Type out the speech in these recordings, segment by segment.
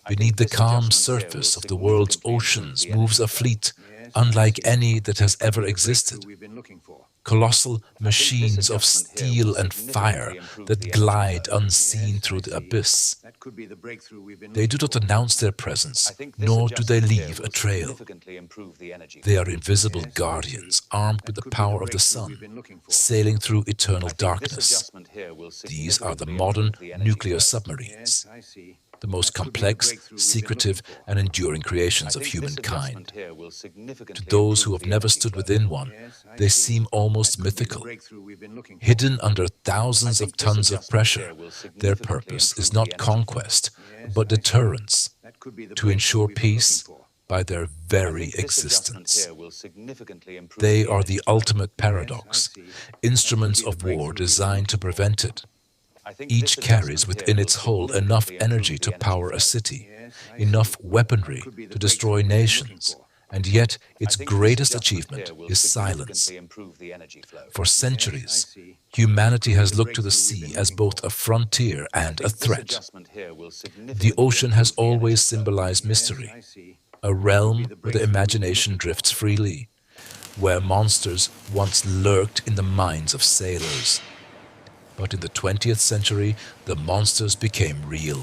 Beneath the calm surface of the world's oceans moves a fleet unlike any that has ever existed. Colossal machines of steel and fire that glide unseen through the abyss. They do not announce their presence, nor do they leave a trail. They are invisible guardians, armed with the power of the sun, sailing through eternal darkness. These are the modern nuclear submarines, the most complex, secretive, and enduring creations of humankind. To those who have never stood within one, they seem almost mythical. Hidden under thousands of tons of pressure, their purpose is not conquest, but deterrence, to ensure peace by their very existence. They are the ultimate paradox, instruments of war designed to prevent it. Each carries within its hull enough energy to power a city, enough weaponry to destroy nations, and yet its greatest achievement is silence. For centuries, humanity has looked to the sea as both a frontier and a threat. The ocean has always symbolized mystery, a realm where the imagination drifts freely, where monsters once lurked in the minds of sailors. But in the 20th century, the monsters became real.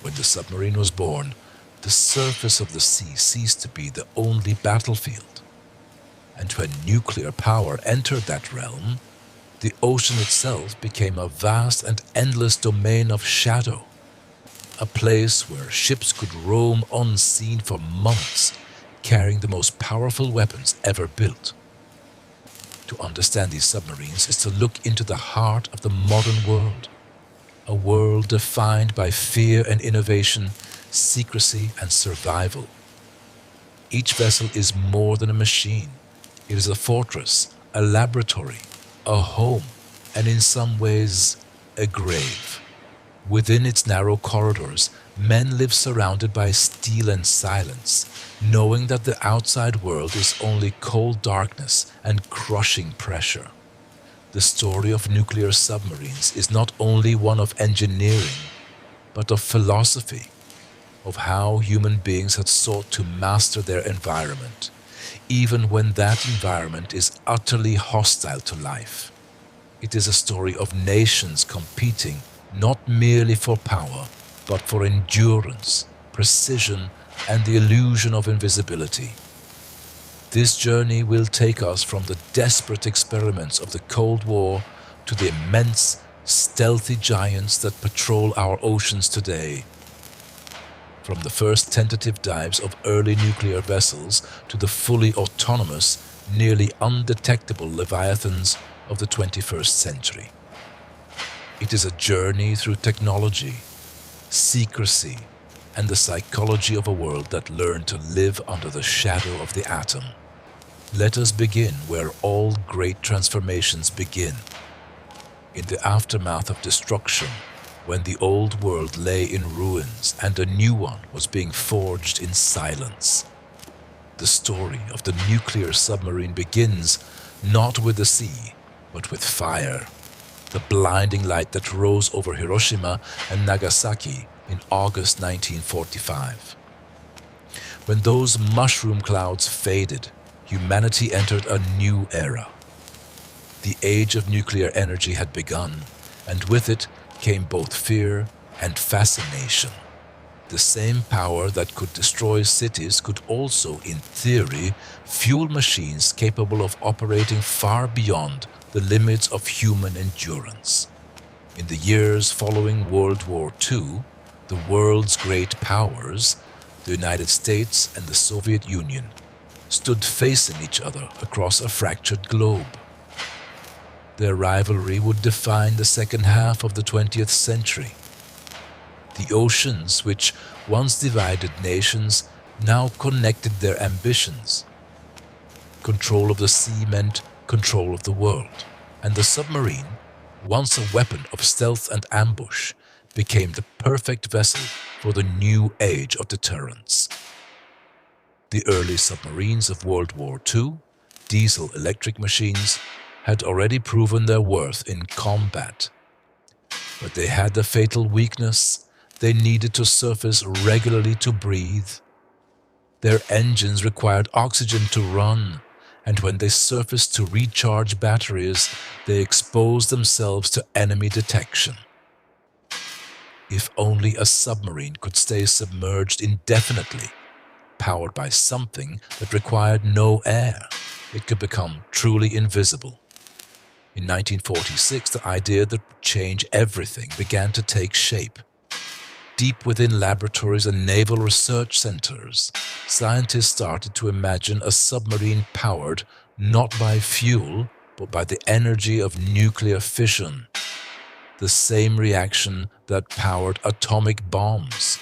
When the submarine was born, the surface of the sea ceased to be the only battlefield. And when nuclear power entered that realm, the ocean itself became a vast and endless domain of shadow, a place where ships could roam unseen for months, carrying the most powerful weapons ever built. To understand these submarines is to look into the heart of the modern world, a world defined by fear and innovation, secrecy and survival. Each vessel is more than a machine. It is a fortress, a laboratory, a home, and in some ways, a grave. Within its narrow corridors, men live surrounded by steel and silence, knowing that the outside world is only cold darkness and crushing pressure. The story of nuclear submarines is not only one of engineering, but of philosophy, of how human beings have sought to master their environment, even when that environment is utterly hostile to life. It is a story of nations competing not merely for power, but for endurance, precision, and the illusion of invisibility. This journey will take us from the desperate experiments of the Cold War to the immense, stealthy giants that patrol our oceans today. From the first tentative dives of early nuclear vessels to the fully autonomous, nearly undetectable leviathans of the 21st century. It is a journey through technology, secrecy, and the psychology of a world that learned to live under the shadow of the atom. Let us begin where all great transformations begin, in the aftermath of destruction, when the old world lay in ruins and a new one was being forged in silence. The story of the nuclear submarine begins not with the sea, but with fire, the blinding light that rose over Hiroshima and Nagasaki in August 1945. When those mushroom clouds faded, humanity entered a new era. The age of nuclear energy had begun, and with it came both fear and fascination. The same power that could destroy cities could also, in theory, fuel machines capable of operating far beyond the limits of human endurance. In the years following World War II, the world's great powers, the United States and the Soviet Union, stood facing each other across a fractured globe. Their rivalry would define the second half of the 20th century. The oceans, which once divided nations, now connected their ambitions. Control of the sea meant control of the world, and the submarine, once a weapon of stealth and ambush, became the perfect vessel for the new age of deterrence. The early submarines of World War II, diesel-electric machines, had already proven their worth in combat. But they had the fatal weakness They needed to surface regularly to breathe. Their engines required oxygen to run, and when they surfaced to recharge batteries, they exposed themselves to enemy detection. If only a submarine could stay submerged indefinitely, powered by something that required no air, it could become truly invisible. In 1946, the idea that would change everything began to take shape. Deep within laboratories and naval research centers, scientists started to imagine a submarine powered not by fuel, but by the energy of nuclear fission, the same reaction that powered atomic bombs,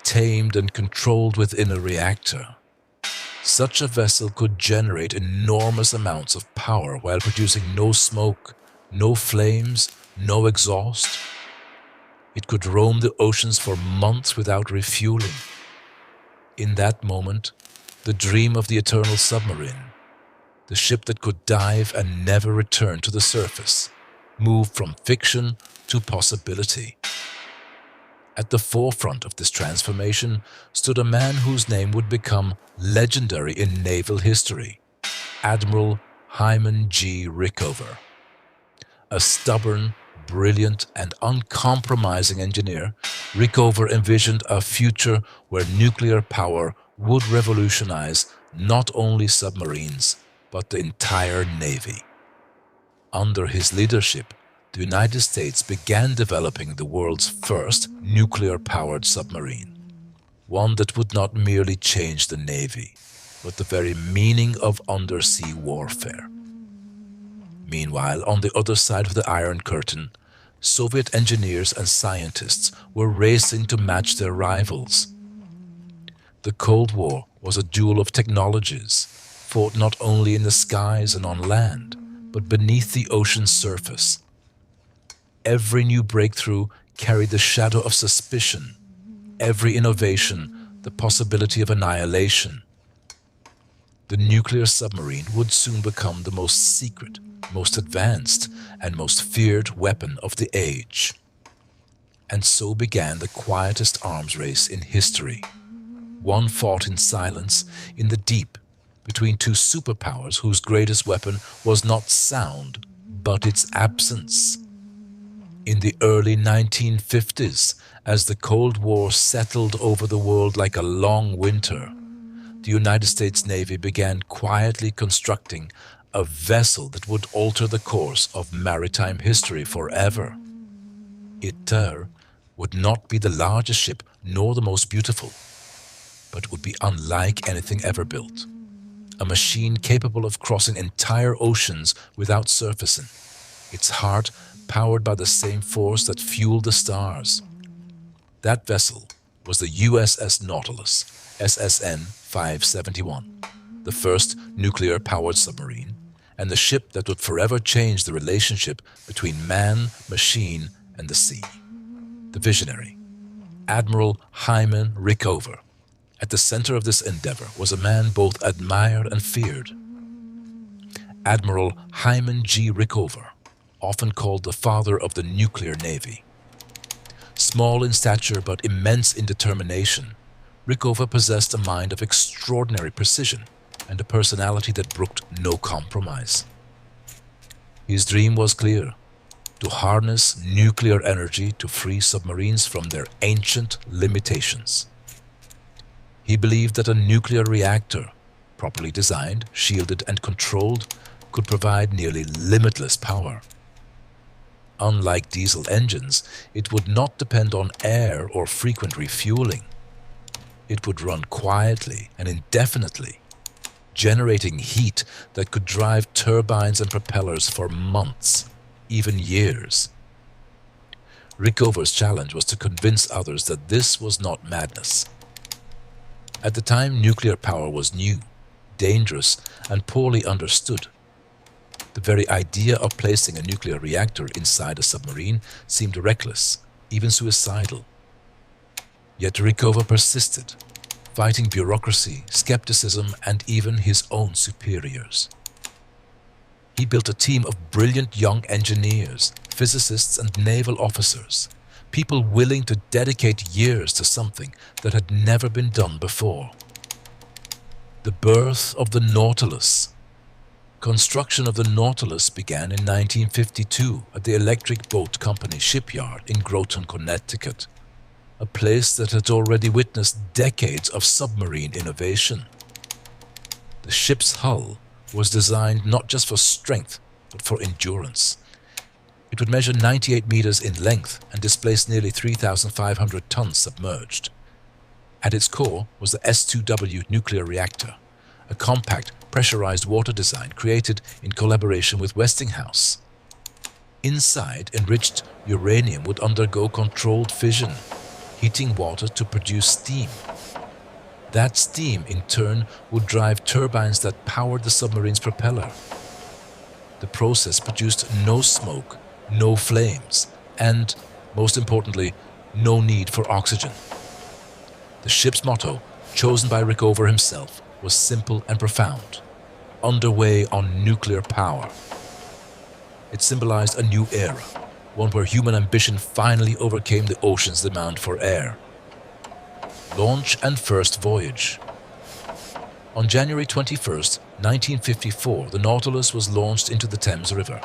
tamed and controlled within a reactor. Such a vessel could generate enormous amounts of power while producing no smoke, no flames, no exhaust. It could roam the oceans for months without refueling. In that moment, the dream of the eternal submarine, the ship that could dive and never return to the surface, moved from fiction to possibility. At the forefront of this transformation stood a man whose name would become legendary in naval history, Admiral Hyman G. Rickover. A stubborn, brilliant, and uncompromising engineer, Rickover envisioned a future where nuclear power would revolutionize not only submarines, but the entire Navy. Under his leadership, the United States began developing the world's first nuclear-powered submarine, one that would not merely change the Navy, but the very meaning of undersea warfare. Meanwhile, on the other side of the Iron Curtain, Soviet engineers and scientists were racing to match their rivals. The Cold War was a duel of technologies, fought not only in the skies and on land, but beneath the ocean's surface. Every new breakthrough carried the shadow of suspicion, every innovation the possibility of annihilation. The nuclear submarine would soon become the most secret, most advanced, and most feared weapon of the age. And so began the quietest arms race in history, one fought in silence in the deep between two superpowers whose greatest weapon was not sound, but its absence. In the early 1950s, as the Cold War settled over the world like a long winter, the United States Navy began quietly constructing a vessel that would alter the course of maritime history forever. It would not be the largest ship nor the most beautiful, but would be unlike anything ever built. A machine capable of crossing entire oceans without surfacing, its heart powered by the same force that fueled the stars. That vessel was the USS Nautilus, SSN 571, the first nuclear-powered submarine, and the ship that would forever change the relationship between man, machine, and the sea. The visionary, Admiral Hyman Rickover. At the center of this endeavor was a man both admired and feared. Admiral Hyman G. Rickover, often called the father of the nuclear navy. Small in stature but immense in determination, Rickover possessed a mind of extraordinary precision and a personality that brooked no compromise. His dream was clear: to harness nuclear energy to free submarines from their ancient limitations. He believed that a nuclear reactor, properly designed, shielded, and controlled, could provide nearly limitless power. Unlike diesel engines, it would not depend on air or frequent refueling. It would run quietly and indefinitely, generating heat that could drive turbines and propellers for months, even years. Rickover's challenge was to convince others that this was not madness. At the time, nuclear power was new, dangerous, and poorly understood. The very idea of placing a nuclear reactor inside a submarine seemed reckless, even suicidal. Yet Rickover persisted, fighting bureaucracy, skepticism, and even his own superiors. He built a team of brilliant young engineers, physicists, and naval officers, people willing to dedicate years to something that had never been done before. The birth of the Nautilus. Construction of the Nautilus began in 1952 at the Electric Boat Company shipyard in Groton, Connecticut, a place that had already witnessed decades of submarine innovation. The ship's hull was designed not just for strength, but for endurance. It would measure 98 meters in length and displace nearly 3,500 tons submerged. At its core was the S2W nuclear reactor, a compact, pressurized water design created in collaboration with Westinghouse. Inside, enriched uranium would undergo controlled fission, heating water to produce steam. That steam, in turn, would drive turbines that powered the submarine's propeller. The process produced no smoke, no flames, and, most importantly, no need for oxygen. The ship's motto, chosen by Rickover himself, was simple and profound: underway on nuclear power. It symbolized a new era, one where human ambition finally overcame the ocean's demand for air. Launch and first voyage. On January 21st, 1954, the Nautilus was launched into the Thames River,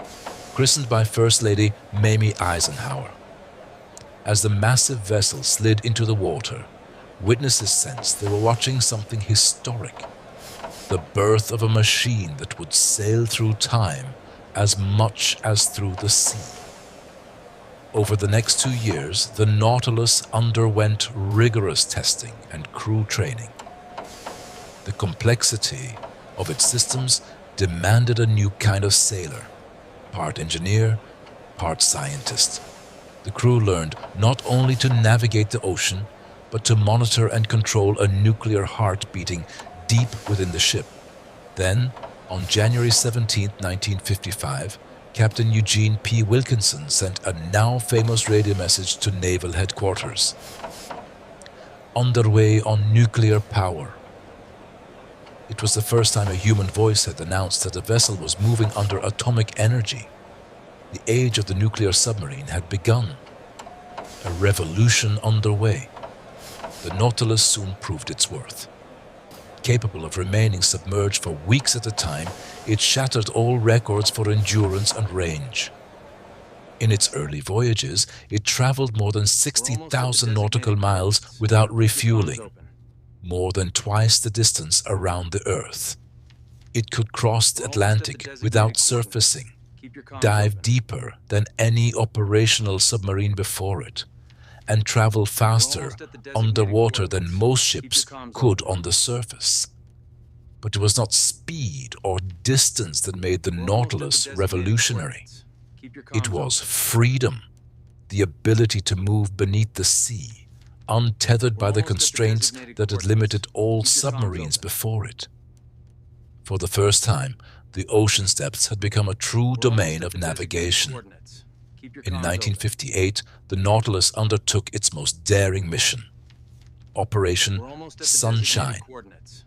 christened by First Lady Mamie Eisenhower. As the massive vessel slid into the water, witnesses sensed they were watching something historic: the birth of a machine that would sail through time as much as through the sea. Over the next 2 years, the Nautilus underwent rigorous testing and crew training. The complexity of its systems demanded a new kind of sailor, part engineer, part scientist. The crew learned not only to navigate the ocean, but to monitor and control a nuclear heart beating deep within the ship. Then, on January 17, 1955, Captain Eugene P. Wilkinson sent a now famous radio message to Naval headquarters: underway on nuclear power. It was the first time a human voice had announced that the vessel was moving under atomic energy. The age of the nuclear submarine had begun. A revolution underway. The Nautilus soon proved its worth. Capable of remaining submerged for weeks at a time, it shattered all records for endurance and range. In its early voyages, it traveled more than 60,000 nautical miles without refueling, more than twice the distance around the Earth. It could cross the Atlantic without surfacing, dive deeper than any operational submarine before it, and travel faster underwater than most ships could on the surface. But it was not speed or distance that made the Nautilus revolutionary. It was freedom, the ability to move beneath the sea, untethered by the constraints that had limited all submarines before it. For the first time, the ocean's depths had become a true domain of navigation. In 1958, the Nautilus undertook its most daring mission: Operation Sunshine,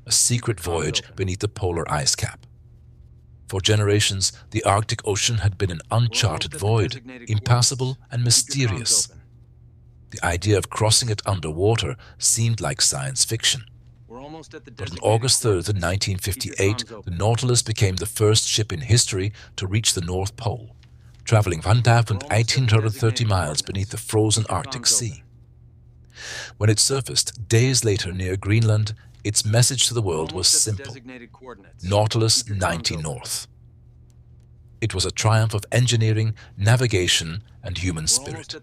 a secret voyage beneath the polar ice cap. For generations, the Arctic Ocean had been an uncharted void, impassable and mysterious. The idea of crossing it underwater seemed like science fiction. But on August 3rd, 1958, the Nautilus became the first ship in history to reach the North Pole, traveling 1,830 miles beneath the frozen Arctic Sea. When it surfaced days later near Greenland, its message to the world was simple: Nautilus 90 North. It was a triumph of engineering, navigation, and human spirit,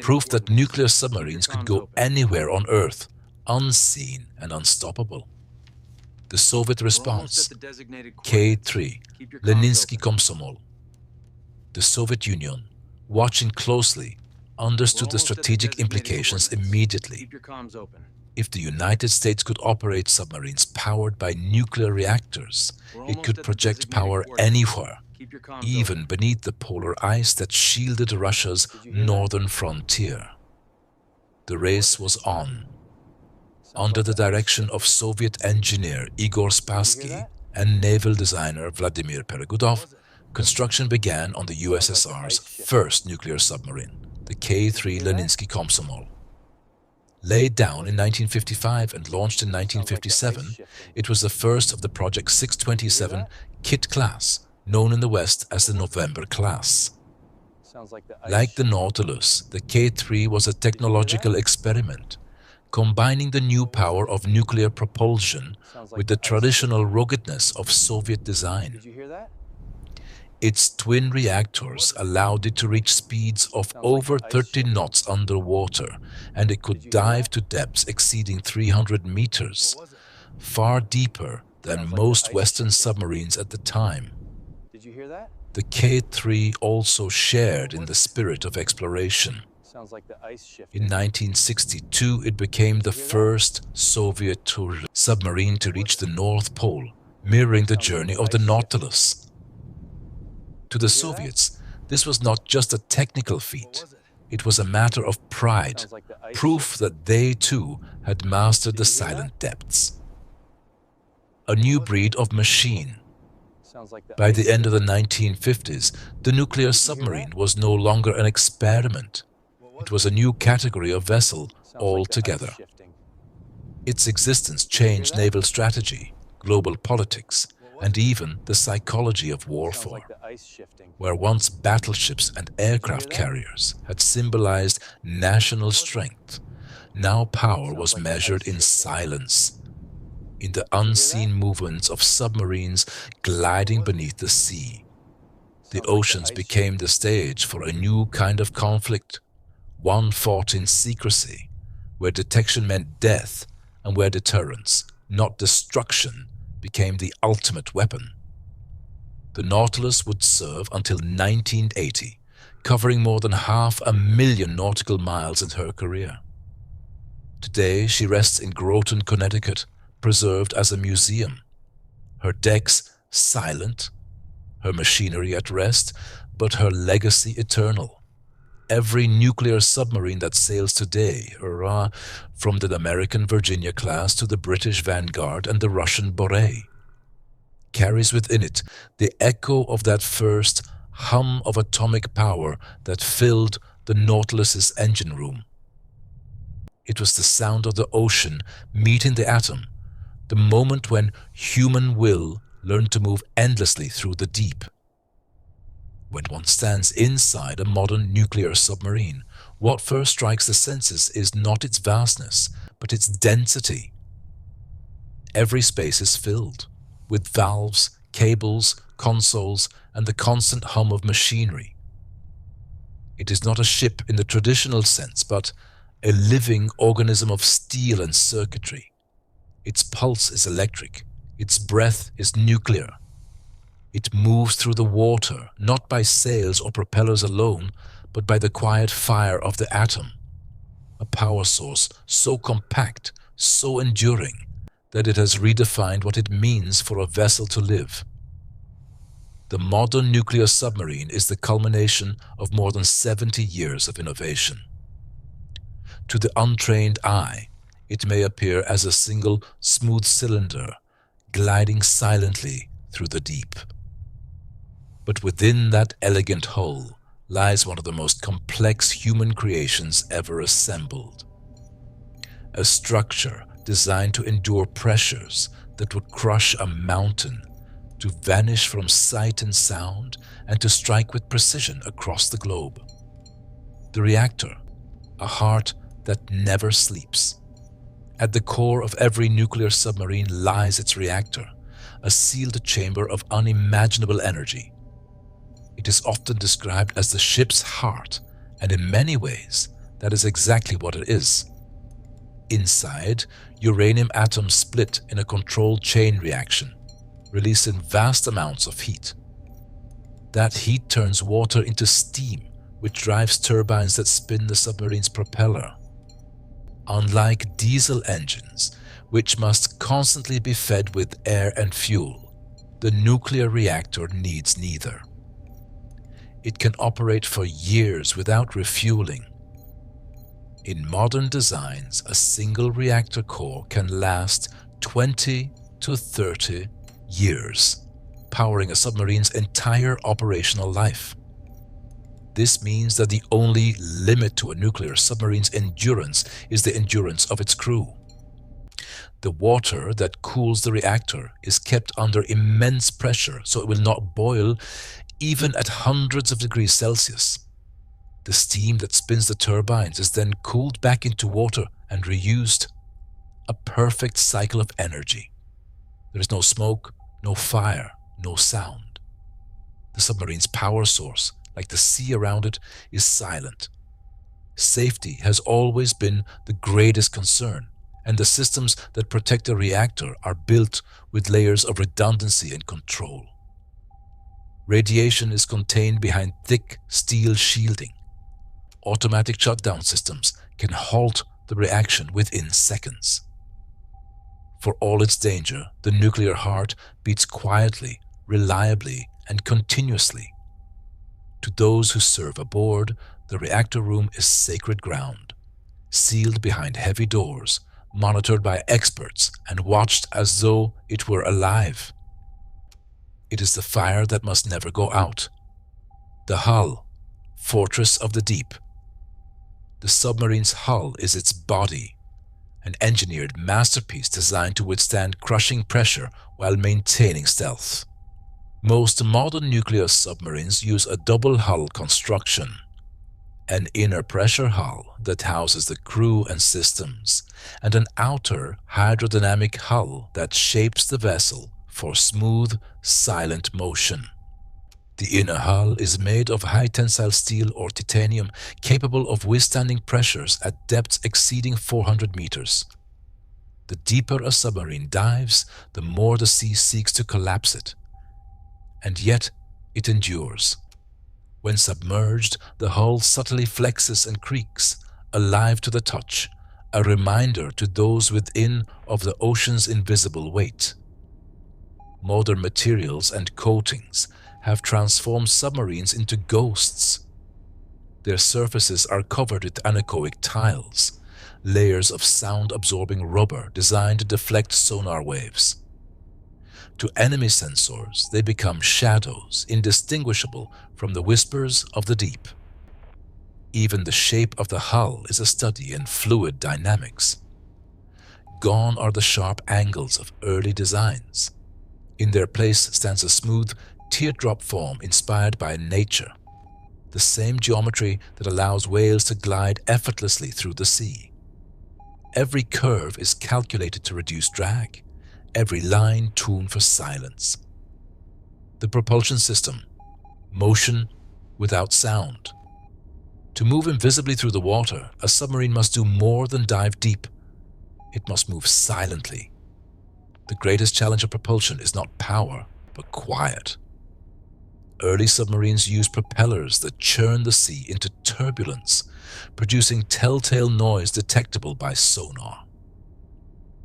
proof that nuclear submarines could go anywhere on Earth, unseen and unstoppable. The Soviet response: K3, Leninsky Komsomol. The Soviet Union, watching closely, understood the strategic implications immediately. If the United States could operate submarines powered by nuclear reactors, it could project power anywhere, even beneath the polar ice that shielded Russia's northern frontier. The race was on. Under the direction of Soviet engineer Igor Spassky and naval designer Vladimir Peregudov, construction began on the USSR's first nuclear submarine, the K-3 Leninsky Komsomol. Laid down in 1955 and launched in 1957, it was the first of the Project 627 Kit class, known in the West as the November class. Like the Nautilus, the K-3 was a technological experiment, combining the new power of nuclear propulsion with the traditional ruggedness of Soviet design. Its twin reactors allowed it to reach speeds of over 30 knots underwater, and it could dive to depths exceeding 300 meters, far deeper than most Western submarines at the time. The K-3 also shared in the spirit of exploration. In 1962, it became the first Soviet submarine to reach the North Pole, mirroring the journey of the Nautilus. To the Soviets, this was not just a technical feat. It was a matter of pride, proof that they too had mastered the silent depths. A new breed of machine. By the end of the 1950s, the nuclear submarine was no longer an experiment. It was a new category of vessel altogether. Its existence changed naval strategy, global politics, and even the psychology of warfare. Where once battleships and aircraft carriers had symbolized national strength, now power was measured in silence, in the unseen movements of submarines gliding beneath the sea. The oceans became the stage for a new kind of conflict, one fought in secrecy, where detection meant death and where deterrence, not destruction, became the ultimate weapon. The Nautilus would serve until 1980, covering more than 500,000 nautical miles in her career. Today she rests in Groton, Connecticut, preserved as a museum. Her decks silent, her machinery at rest, but her legacy eternal. Every nuclear submarine that sails today, from the American Virginia class to the British Vanguard and the Russian Borei, carries within it the echo of that first hum of atomic power that filled the Nautilus's engine room. It was the sound of the ocean meeting the atom, the moment when human will learned to move endlessly through the deep. When one stands inside a modern nuclear submarine, what first strikes the senses is not its vastness, but its density. Every space is filled with valves, cables, consoles, and the constant hum of machinery. It is not a ship in the traditional sense, but a living organism of steel and circuitry. Its pulse is electric, its breath is nuclear. It moves through the water, not by sails or propellers alone, but by the quiet fire of the atom. A power source so compact, so enduring, that it has redefined what it means for a vessel to live. The modern nuclear submarine is the culmination of more than 70 years of innovation. To the untrained eye, it may appear as a single smooth cylinder gliding silently through the deep. But within that elegant hull lies one of the most complex human creations ever assembled. A structure designed to endure pressures that would crush a mountain, to vanish from sight and sound, and to strike with precision across the globe. The reactor, a heart that never sleeps. At the core of every nuclear submarine lies its reactor, a sealed chamber of unimaginable energy. It is often described as the ship's heart, and in many ways, that is exactly what it is. Inside, uranium atoms split in a controlled chain reaction, releasing vast amounts of heat. That heat turns water into steam, which drives turbines that spin the submarine's propeller. Unlike diesel engines, which must constantly be fed with air and fuel, the nuclear reactor needs neither. It can operate for years without refueling. In modern designs, a single reactor core can last 20 to 30 years, powering a submarine's entire operational life. This means that the only limit to a nuclear submarine's endurance is the endurance of its crew. The water that cools the reactor is kept under immense pressure so it will not boil even at hundreds of degrees Celsius. The steam that spins the turbines is then cooled back into water and reused. A perfect cycle of energy. There is no smoke, no fire, no sound. The submarine's power source, like the sea around it, is silent. Safety has always been the greatest concern, and the systems that protect the reactor are built with layers of redundancy and control. Radiation is contained behind thick steel shielding. Automatic shutdown systems can halt the reaction within seconds. For all its danger, the nuclear heart beats quietly, reliably, and continuously. To those who serve aboard, the reactor room is sacred ground, sealed behind heavy doors, monitored by experts, and watched as though it were alive. It is the fire that must never go out. The hull, fortress of the deep. The submarine's hull is its body, an engineered masterpiece designed to withstand crushing pressure while maintaining stealth. Most modern nuclear submarines use a double hull construction, an inner pressure hull that houses the crew and systems, and an outer hydrodynamic hull that shapes the vessel for smooth, silent motion. The inner hull is made of high-tensile steel or titanium capable of withstanding pressures at depths exceeding 400 meters. The deeper a submarine dives, the more the sea seeks to collapse it. And yet, it endures. When submerged, the hull subtly flexes and creaks, alive to the touch, a reminder to those within of the ocean's invisible weight. Modern materials and coatings have transformed submarines into ghosts. Their surfaces are covered with anechoic tiles, layers of sound-absorbing rubber designed to deflect sonar waves. To enemy sensors, they become shadows, indistinguishable from the whispers of the deep. Even the shape of the hull is a study in fluid dynamics. Gone are the sharp angles of early designs. In their place stands a smooth, teardrop form inspired by nature, the same geometry that allows whales to glide effortlessly through the sea. Every curve is calculated to reduce drag, every line tuned for silence. The propulsion system, motion without sound. To move invisibly through the water, a submarine must do more than dive deep. It must move silently. The greatest challenge of propulsion is not power, but quiet. Early submarines used propellers that churn the sea into turbulence, producing telltale noise detectable by sonar.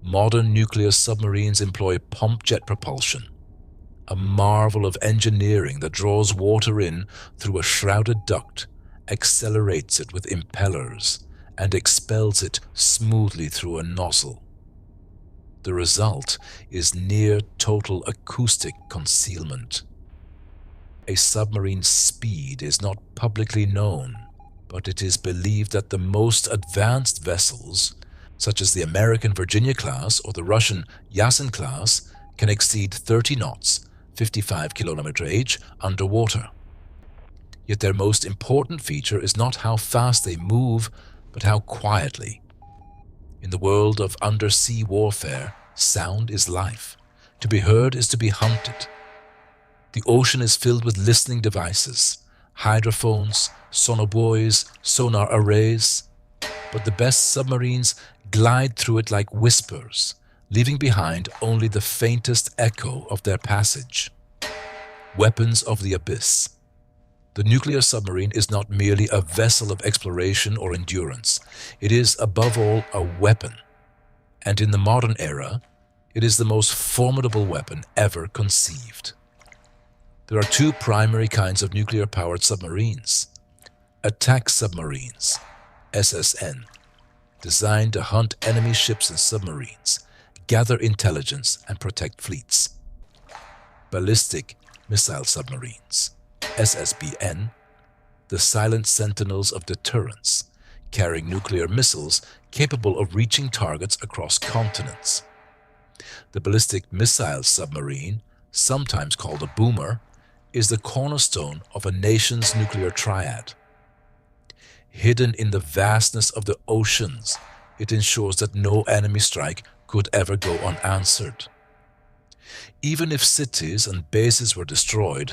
Modern nuclear submarines employ pump jet propulsion, a marvel of engineering that draws water in through a shrouded duct, accelerates it with impellers, and expels it smoothly through a nozzle. The result is near total acoustic concealment. A submarine's speed is not publicly known, but it is believed that the most advanced vessels, such as the American Virginia class or the Russian Yasen class, can exceed 30 knots, 55 km/h, underwater. Yet their most important feature is not how fast they move, but how quietly. In the world of undersea warfare, sound is life. To be heard is to be hunted. The ocean is filled with listening devices, hydrophones, sonobuoys, sonar arrays, but the best submarines glide through it like whispers, leaving behind only the faintest echo of their passage. Weapons of the abyss. The nuclear submarine is not merely a vessel of exploration or endurance. It is, above all, a weapon. And in the modern era, it is the most formidable weapon ever conceived. There are two primary kinds of nuclear-powered submarines. Attack submarines, SSN, designed to hunt enemy ships and submarines, gather intelligence, and protect fleets. Ballistic missile submarines, SSBN, the silent sentinels of deterrence, carrying nuclear missiles capable of reaching targets across continents. The ballistic missile submarine, sometimes called a boomer, is the cornerstone of a nation's nuclear triad. Hidden in the vastness of the oceans, it ensures that no enemy strike could ever go unanswered. Even if cities and bases were destroyed,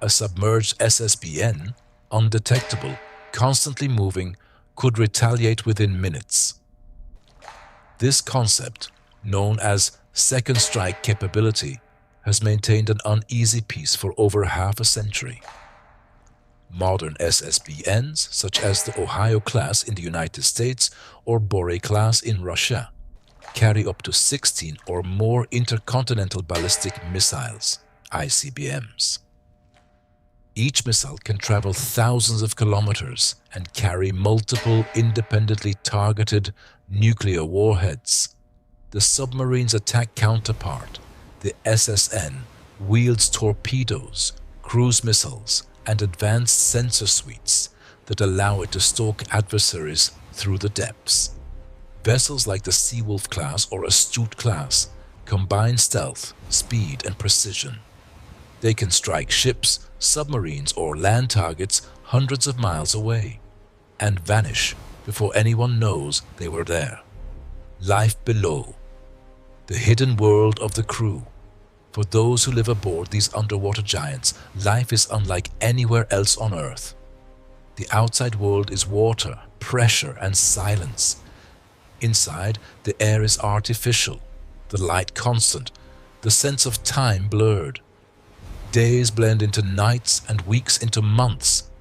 a submerged SSBN, undetectable, constantly moving, could retaliate within minutes. This concept, known as second strike capability, has maintained an uneasy peace for over half a century. Modern SSBNs, such as the Ohio class in the United States or Borei class in Russia, carry up to 16 or more intercontinental ballistic missiles, ICBMs. Each missile can travel thousands of kilometers and carry multiple independently targeted nuclear warheads. The submarine's attack counterpart, the SSN, wields torpedoes, cruise missiles, and advanced sensor suites that allow it to stalk adversaries through the depths. Vessels like the Seawolf class or Astute class combine stealth, speed, and precision. They can strike ships, submarines, or land targets hundreds of miles away and vanish before anyone knows they were there. Life below, the hidden world of the crew. For those who live aboard these underwater giants, life is unlike anywhere else on Earth. The outside world is water, pressure, and silence. Inside, the air is artificial, the light constant, the sense of time blurred. Days blend into nights and weeks into months.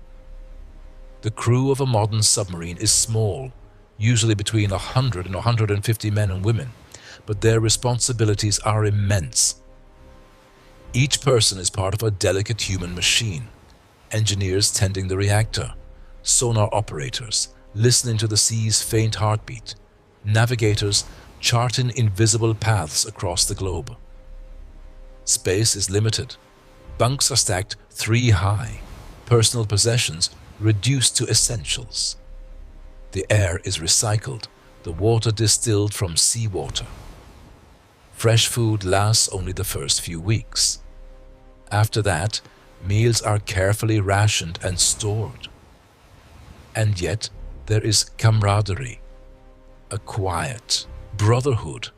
The crew of a modern submarine is small, usually between 100 and 150 men and women, but their responsibilities are immense. Each person is part of a delicate human machine. Engineers tending the reactor, sonar operators listening to the sea's faint heartbeat, navigators charting invisible paths across the globe. Space is limited. Bunks are stacked 3 high, personal possessions reduced to essentials. The air is recycled, the water distilled from seawater. Fresh food lasts only the first few weeks. After that, meals are carefully rationed and stored. And yet, there is camaraderie, a quiet brotherhood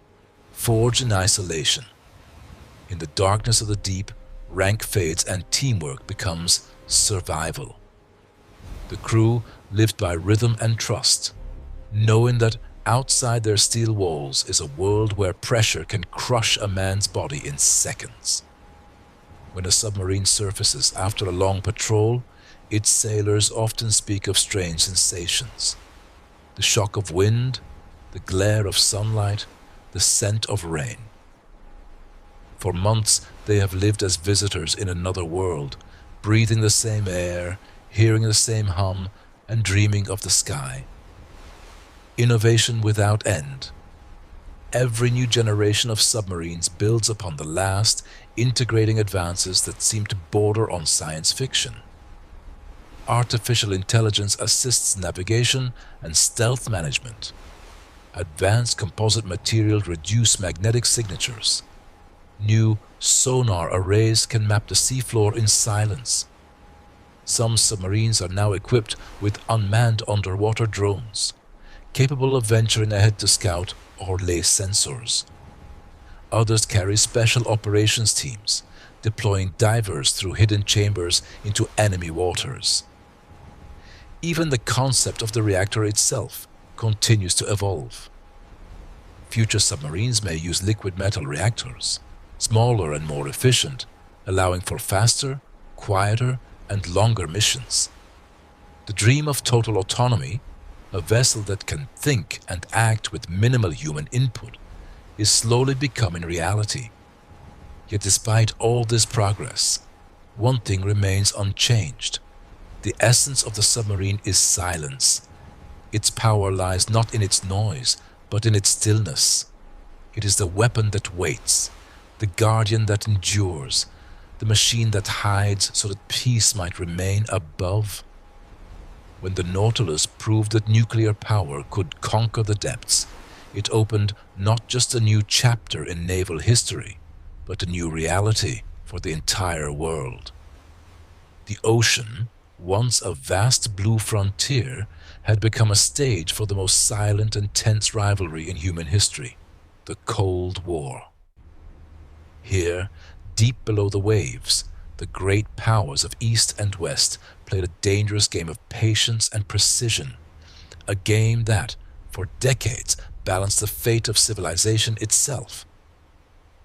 forged in isolation. In the darkness of the deep, rank fades and teamwork becomes survival. The crew lived by rhythm and trust, knowing that outside their steel walls is a world where pressure can crush a man's body in seconds. When a submarine surfaces after a long patrol, its sailors often speak of strange sensations. The shock of wind, the glare of sunlight, the scent of rain. For months they have lived as visitors in another world, breathing the same air, hearing the same hum, and dreaming of the sky. Innovation without end. Every new generation of submarines builds upon the last, integrating advances that seem to border on science fiction. Artificial intelligence assists navigation and stealth management. Advanced composite materials reduce magnetic signatures. New sonar arrays can map the seafloor in silence. Some submarines are now equipped with unmanned underwater drones, capable of venturing ahead to scout or lay sensors. Others carry special operations teams, deploying divers through hidden chambers into enemy waters. Even the concept of the reactor itself continues to evolve. Future submarines may use liquid metal reactors, smaller and more efficient, allowing for faster, quieter, and longer missions. The dream of total autonomy, a vessel that can think and act with minimal human input, is slowly becoming reality. Yet despite all this progress, one thing remains unchanged. The essence of the submarine is silence. Its power lies not in its noise, but in its stillness. It is the weapon that waits, the guardian that endures, the machine that hides so that peace might remain above. When the Nautilus proved that nuclear power could conquer the depths, it opened not just a new chapter in naval history, but a new reality for the entire world. The ocean, once a vast blue frontier, had become a stage for the most silent and tense rivalry in human history, the Cold War. Here, deep below the waves, the great powers of East and West played a dangerous game of patience and precision, a game that, for decades, balanced the fate of civilization itself.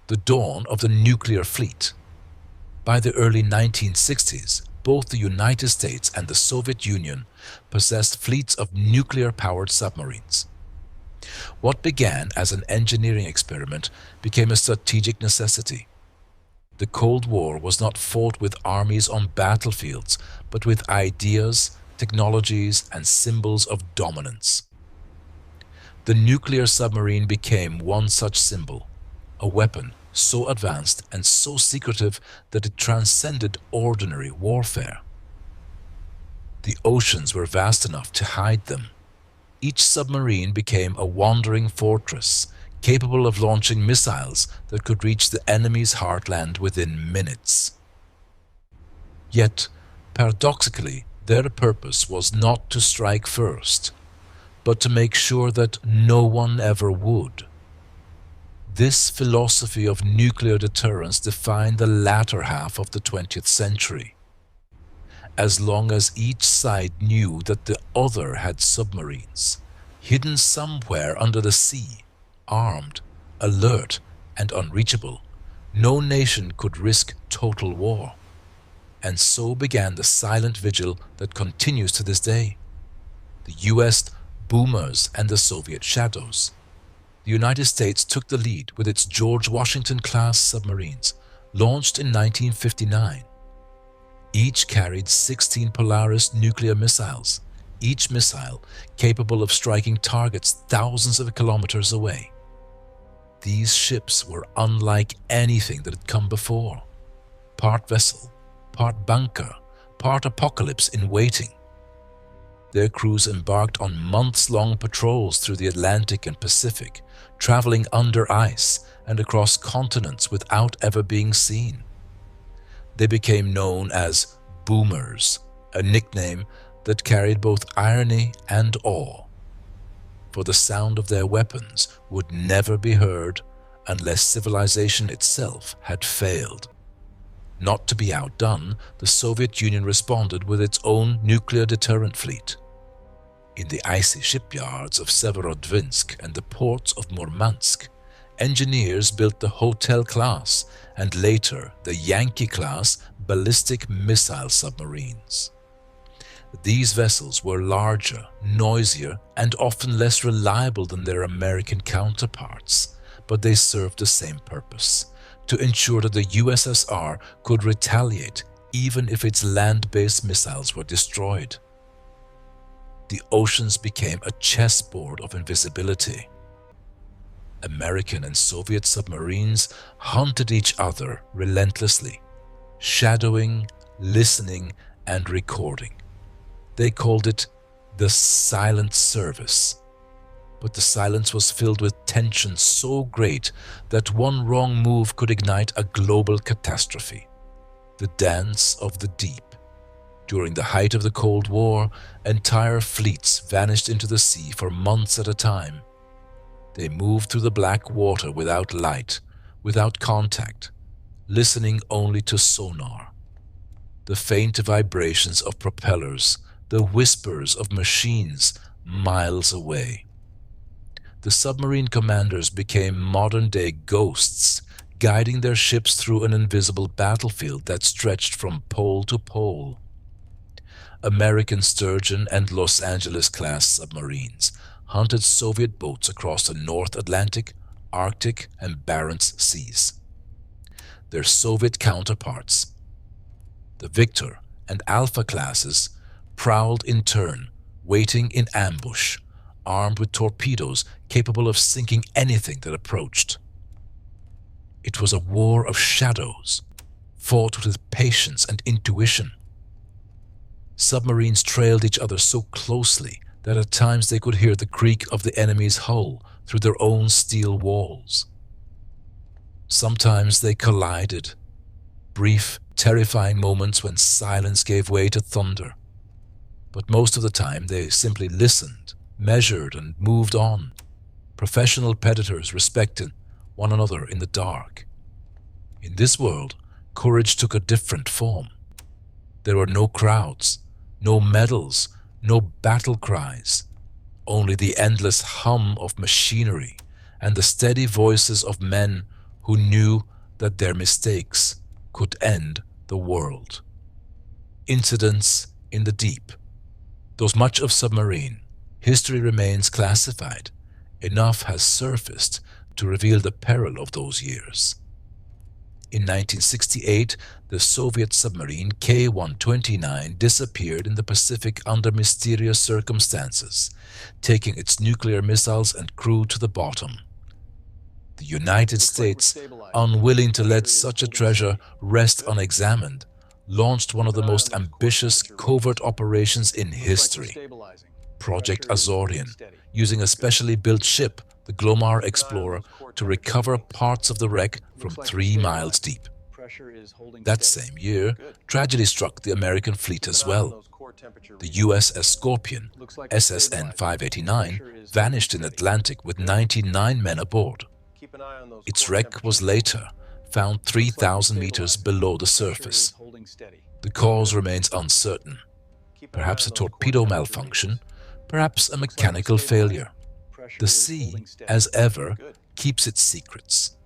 The dawn of the nuclear fleet. By the early 1960s, both the United States and the Soviet Union possessed fleets of nuclear-powered submarines. What began as an engineering experiment became a strategic necessity. The Cold War was not fought with armies on battlefields, but with ideas, technologies, and symbols of dominance. The nuclear submarine became one such symbol, a weapon so advanced and so secretive that it transcended ordinary warfare. The oceans were vast enough to hide them. Each submarine became a wandering fortress, capable of launching missiles that could reach the enemy's heartland within minutes. Yet, paradoxically, their purpose was not to strike first, but to make sure that no one ever would. This philosophy of nuclear deterrence defined the latter half of the 20th century. As long as each side knew that the other had submarines, hidden somewhere under the sea, armed, alert, and unreachable, no nation could risk total war. And so began the silent vigil that continues to this day. The US boomers and the Soviet shadows. The United States took the lead with its George Washington-class submarines, launched in 1959. Each carried 16 Polaris nuclear missiles, each missile capable of striking targets thousands of kilometers away. These ships were unlike anything that had come before. Part vessel, part bunker, part apocalypse in waiting. Their crews embarked on months-long patrols through the Atlantic and Pacific, traveling under ice and across continents without ever being seen. They became known as boomers, a nickname that carried both irony and awe. For the sound of their weapons would never be heard unless civilization itself had failed. Not to be outdone, the Soviet Union responded with its own nuclear deterrent fleet. In the icy shipyards of Severodvinsk and the ports of Murmansk, engineers built the Hotel-class and later the Yankee-class ballistic missile submarines. These vessels were larger, noisier, and often less reliable than their American counterparts, but they served the same purpose: to ensure that the USSR could retaliate even if its land-based missiles were destroyed. The oceans became a chessboard of invisibility. American and Soviet submarines hunted each other relentlessly, shadowing, listening, and recording. They called it the silent service. But the silence was filled with tension so great that one wrong move could ignite a global catastrophe. The dance of the deep. During the height of the Cold War, entire fleets vanished into the sea for months at a time. They moved through the black water without light, without contact, listening only to sonar. The faint vibrations of propellers, the whispers of machines miles away. The submarine commanders became modern-day ghosts, guiding their ships through an invisible battlefield that stretched from pole to pole. American Sturgeon and Los Angeles-class submarines hunted Soviet boats across the North Atlantic, Arctic, and Barents Seas. Their Soviet counterparts, the Victor and Alpha classes, prowled in turn, waiting in ambush, armed with torpedoes capable of sinking anything that approached. It was a war of shadows, fought with patience and intuition. Submarines trailed each other so closely that at times they could hear the creak of the enemy's hull through their own steel walls. Sometimes they collided, brief, terrifying moments when silence gave way to thunder. But most of the time they simply listened, measured, and moved on. Professional predators respected one another in the dark. In this world, courage took a different form. There were no crowds, no medals, no battle cries, only the endless hum of machinery and the steady voices of men who knew that their mistakes could end the world. Incidents in the deep. Though much of submarine history remains classified, enough has surfaced to reveal the peril of those years. In 1968, the Soviet submarine K-129 disappeared in the Pacific under mysterious circumstances, taking its nuclear missiles and crew to the bottom. The United States, unwilling to let such a treasure rest unexamined, launched one of the most ambitious covert operations in history, Project Azorian, using a specially built ship, the Glomar Explorer, to recover parts of the wreck from 3 miles deep. That same year, tragedy struck the American fleet as well. The USS Scorpion, SSN 589, vanished in Atlantic with 99 men aboard. Its wreck was later found 3,000 meters below the surface. The cause remains uncertain. Perhaps a torpedo malfunction, perhaps a mechanical failure. The sea, as ever, keeps its secrets.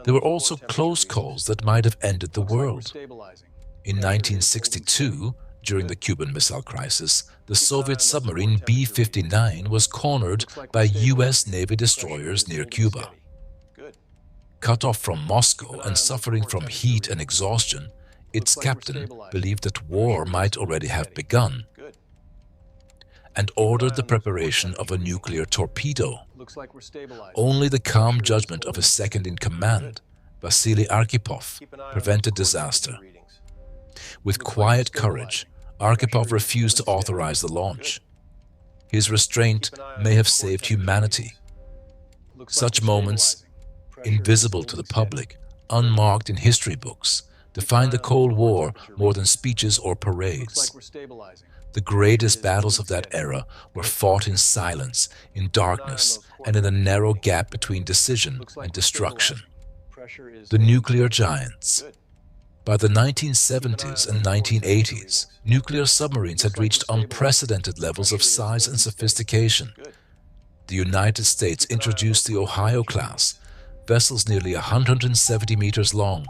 There were also close calls that might have ended the world. In 1962, during the Cuban Missile Crisis, the Soviet submarine B-59 was cornered by US Navy destroyers near Cuba. Cut off from Moscow and suffering from heat and exhaustion, its captain believed that war might already have begun and ordered the preparation of a nuclear torpedo. Only the calm judgment of his second-in-command, Vasily Arkhipov, prevented disaster. With quiet courage, Arkhipov refused to authorize the launch. His restraint may have saved humanity. Such moments, invisible to the public, unmarked in history books, define the Cold War more than speeches or parades. The greatest battles of that era were fought in silence, in darkness, and in the narrow gap between decision and destruction. The nuclear giants. By the 1970s and 1980s, nuclear submarines had reached unprecedented levels of size and sophistication. The United States introduced the Ohio class, vessels nearly 170 meters long,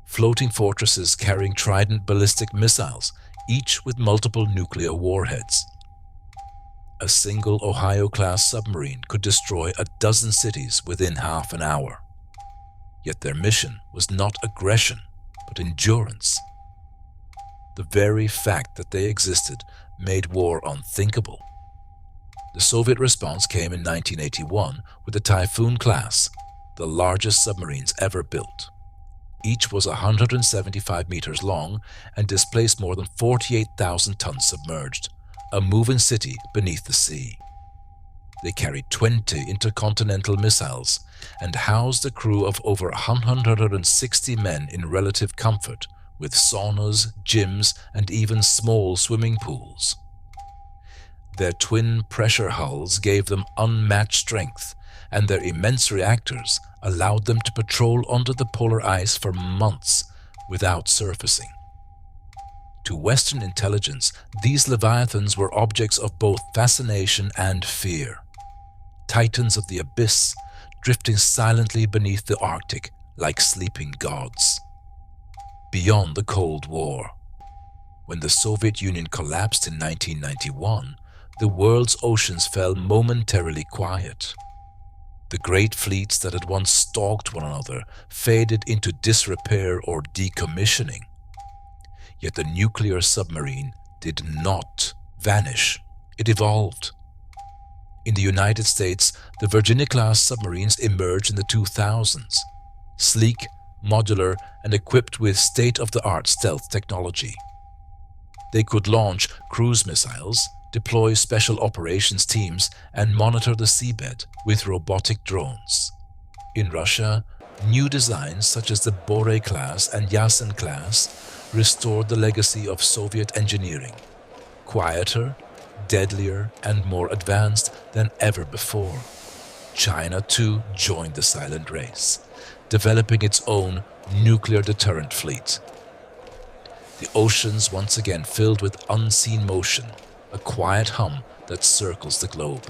floating fortresses carrying Trident ballistic missiles, each with multiple nuclear warheads. A single Ohio-class submarine could destroy a dozen cities within half an hour. Yet their mission was not aggression, but endurance. The very fact that they existed made war unthinkable. The Soviet response came in 1981 with the Typhoon class, the largest submarines ever built. Each was 175 meters long and displaced more than 48,000 tons submerged, a moving city beneath the sea. They carried 20 intercontinental missiles and housed a crew of over 160 men in relative comfort, with saunas, gyms, and even small swimming pools. Their twin pressure hulls gave them unmatched strength, and their immense reactors allowed them to patrol under the polar ice for months without surfacing. To Western intelligence, these leviathans were objects of both fascination and fear. Titans of the abyss, drifting silently beneath the Arctic like sleeping gods. Beyond the Cold War. When the Soviet Union collapsed in 1991, the world's oceans fell momentarily quiet. The great fleets that had once stalked one another faded into disrepair or decommissioning. Yet the nuclear submarine did not vanish. It evolved. In the United States, the Virginia-class submarines emerged in the 2000s, sleek, modular, and equipped with state-of-the-art stealth technology. They could launch cruise missiles, deploy special operations teams, and monitor the seabed with robotic drones. In Russia, new designs such as the Borei class and Yasen class restored the legacy of Soviet engineering, quieter, deadlier, and more advanced than ever before. China, too, joined the silent race, developing its own nuclear deterrent fleet. The oceans once again filled with unseen motion, a quiet hum that circles the globe.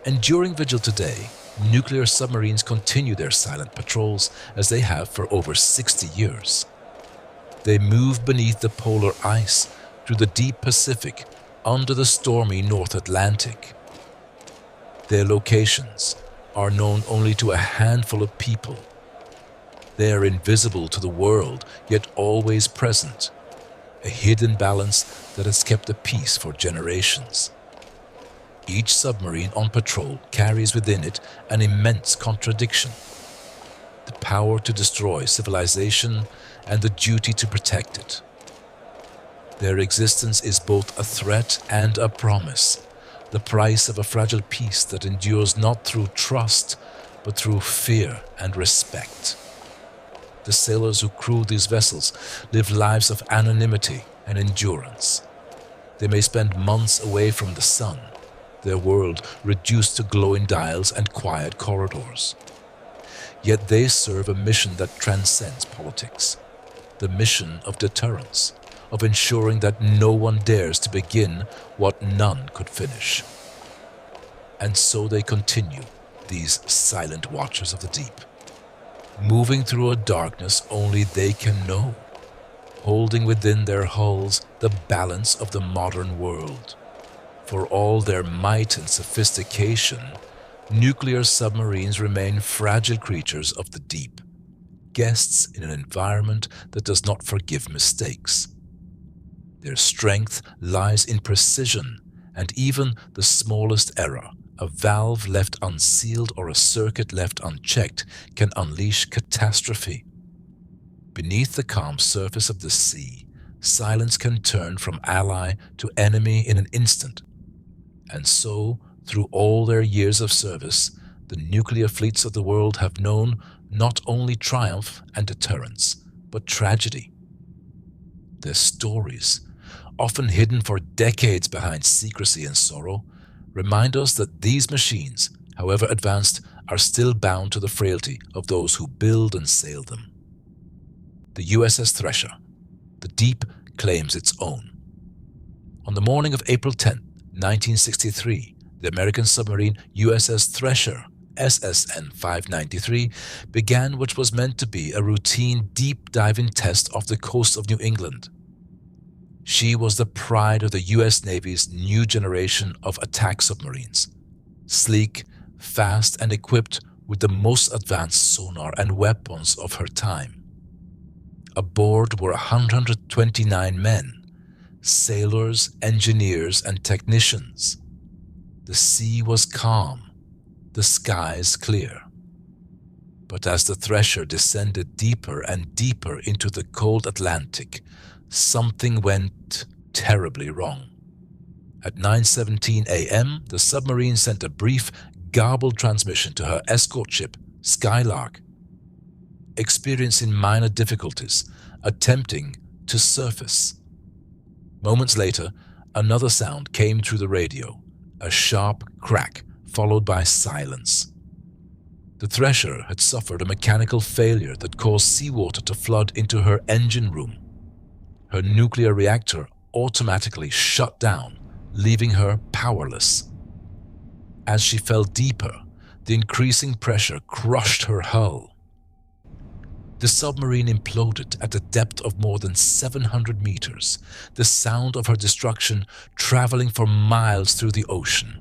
Enduring vigil today, nuclear submarines continue their silent patrols as they have for over 60 years. They move beneath the polar ice, through the deep Pacific, under the stormy North Atlantic. Their locations are known only to a handful of people. They are invisible to the world, yet always present, a hidden balance that has kept the peace for generations. Each submarine on patrol carries within it an immense contradiction: the power to destroy civilization and the duty to protect it. Their existence is both a threat and a promise, the price of a fragile peace that endures not through trust, but through fear and respect. The sailors who crew these vessels live lives of anonymity and endurance. They may spend months away from the sun, their world reduced to glowing dials and quiet corridors. Yet they serve a mission that transcends politics, the mission of deterrence, of ensuring that no one dares to begin what none could finish. And so they continue, these silent watchers of the deep, moving through a darkness only they can know, holding within their hulls the balance of the modern world. For all their might and sophistication, nuclear submarines remain fragile creatures of the deep, guests in an environment that does not forgive mistakes. Their strength lies in precision, and even the smallest error, a valve left unsealed or a circuit left unchecked, can unleash catastrophe. Beneath the calm surface of the sea, silence can turn from ally to enemy in an instant. And so, through all their years of service, the nuclear fleets of the world have known not only triumph and deterrence, but tragedy. Their stories, often hidden for decades behind secrecy and sorrow, remind us that these machines, however advanced, are still bound to the frailty of those who build and sail them. The USS Thresher, the deep claims its own. On the morning of April 10, 1963, the American submarine USS Thresher, SSN 593, began what was meant to be a routine deep-diving test off the coast of New England. She was the pride of the US Navy's new generation of attack submarines, sleek, fast, and equipped with the most advanced sonar and weapons of her time. Aboard were 129 men, sailors, engineers, and technicians. The sea was calm, the skies clear. But as the Thresher descended deeper and deeper into the cold Atlantic, something went terribly wrong. At 9:17 a.m., the submarine sent a brief, garbled transmission to her escort ship, Skylark, experiencing minor difficulties, attempting to surface. Moments later, another sound came through the radio, a sharp crack followed by silence. The Thresher had suffered a mechanical failure that caused seawater to flood into her engine room. Her nuclear reactor automatically shut down, leaving her powerless. As she fell deeper, the increasing pressure crushed her hull. The submarine imploded at a depth of more than 700 meters, the sound of her destruction traveling for miles through the ocean.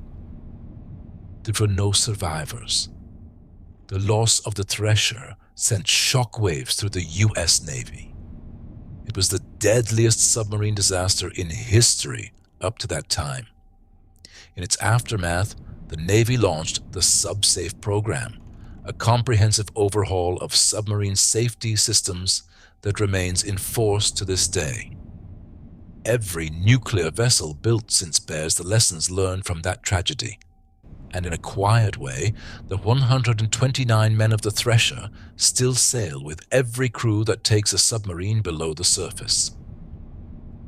There were no survivors. The loss of the Thresher sent shockwaves through the US Navy. It was the deadliest submarine disaster in history up to that time. In its aftermath, the Navy launched the SubSafe program, a comprehensive overhaul of submarine safety systems that remains in force to this day. Every nuclear vessel built since bears the lessons learned from that tragedy. And in a quiet way, the 129 men of the Thresher still sail with every crew that takes a submarine below the surface.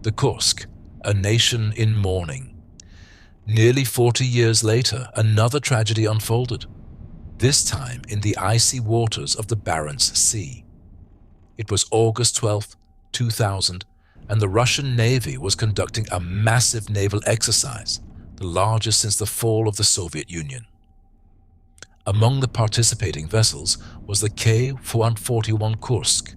The Kursk, a nation in mourning. Nearly 40 years later, another tragedy unfolded, this time in the icy waters of the Barents Sea. It was August 12, 2000, and the Russian Navy was conducting a massive naval exercise, the largest since the fall of the Soviet Union. Among the participating vessels was the K-141 Kursk,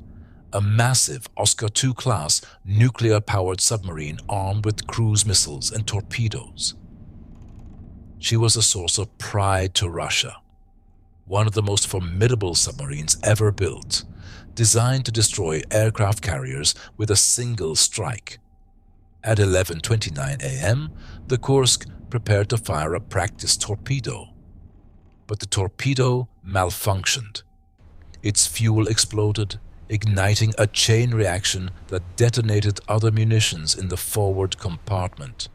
a massive Oscar II class nuclear-powered submarine armed with cruise missiles and torpedoes. She was a source of pride to Russia, one of the most formidable submarines ever built, designed to destroy aircraft carriers with a single strike. At 11:29 a.m., the Kursk prepared to fire a practice torpedo. But the torpedo malfunctioned. Its fuel exploded, igniting a chain reaction that detonated other munitions in the forward compartment.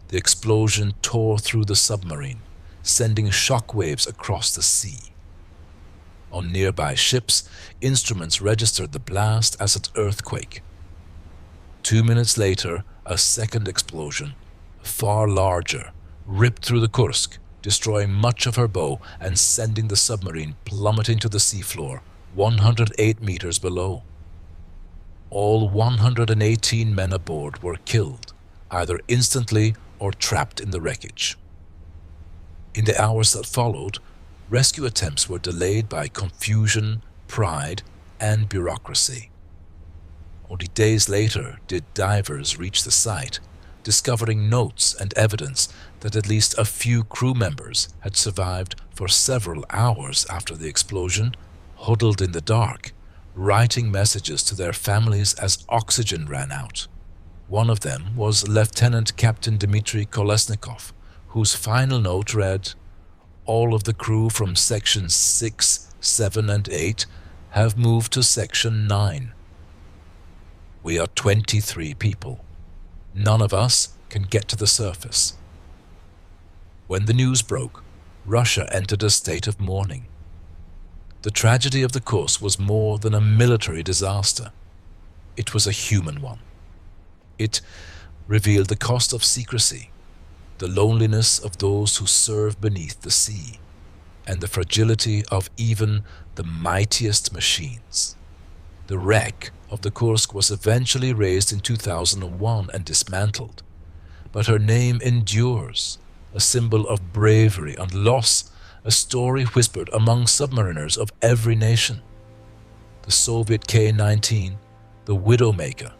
The explosion tore through the submarine, sending shock waves across the sea. On nearby ships, instruments registered the blast as an earthquake. 2 minutes later, a second explosion, far larger, ripped through the Kursk, destroying much of her bow and sending the submarine plummeting to the seafloor 108 meters below. All 118 men aboard were killed, either instantly or trapped in the wreckage. In the hours that followed, rescue attempts were delayed by confusion, pride, and bureaucracy. Only days later did divers reach the site, discovering notes and evidence that at least a few crew members had survived for several hours after the explosion, huddled in the dark, writing messages to their families as oxygen ran out. One of them was Lieutenant Captain Dmitry Kolesnikov, whose final note read, "All of the crew from sections 6, 7, and 8 have moved to section 9. We are 23 people. None of us can get to the surface." When the news broke, Russia entered a state of mourning. The tragedy of the Kursk was more than a military disaster. It was a human one. It revealed the cost of secrecy, the loneliness of those who serve beneath the sea, and the fragility of even the mightiest machines. The wreck of the Kursk was eventually raised in 2001 and dismantled, but her name endures, a symbol of bravery and loss, a story whispered among submariners of every nation. The Soviet K-19, the Widowmaker.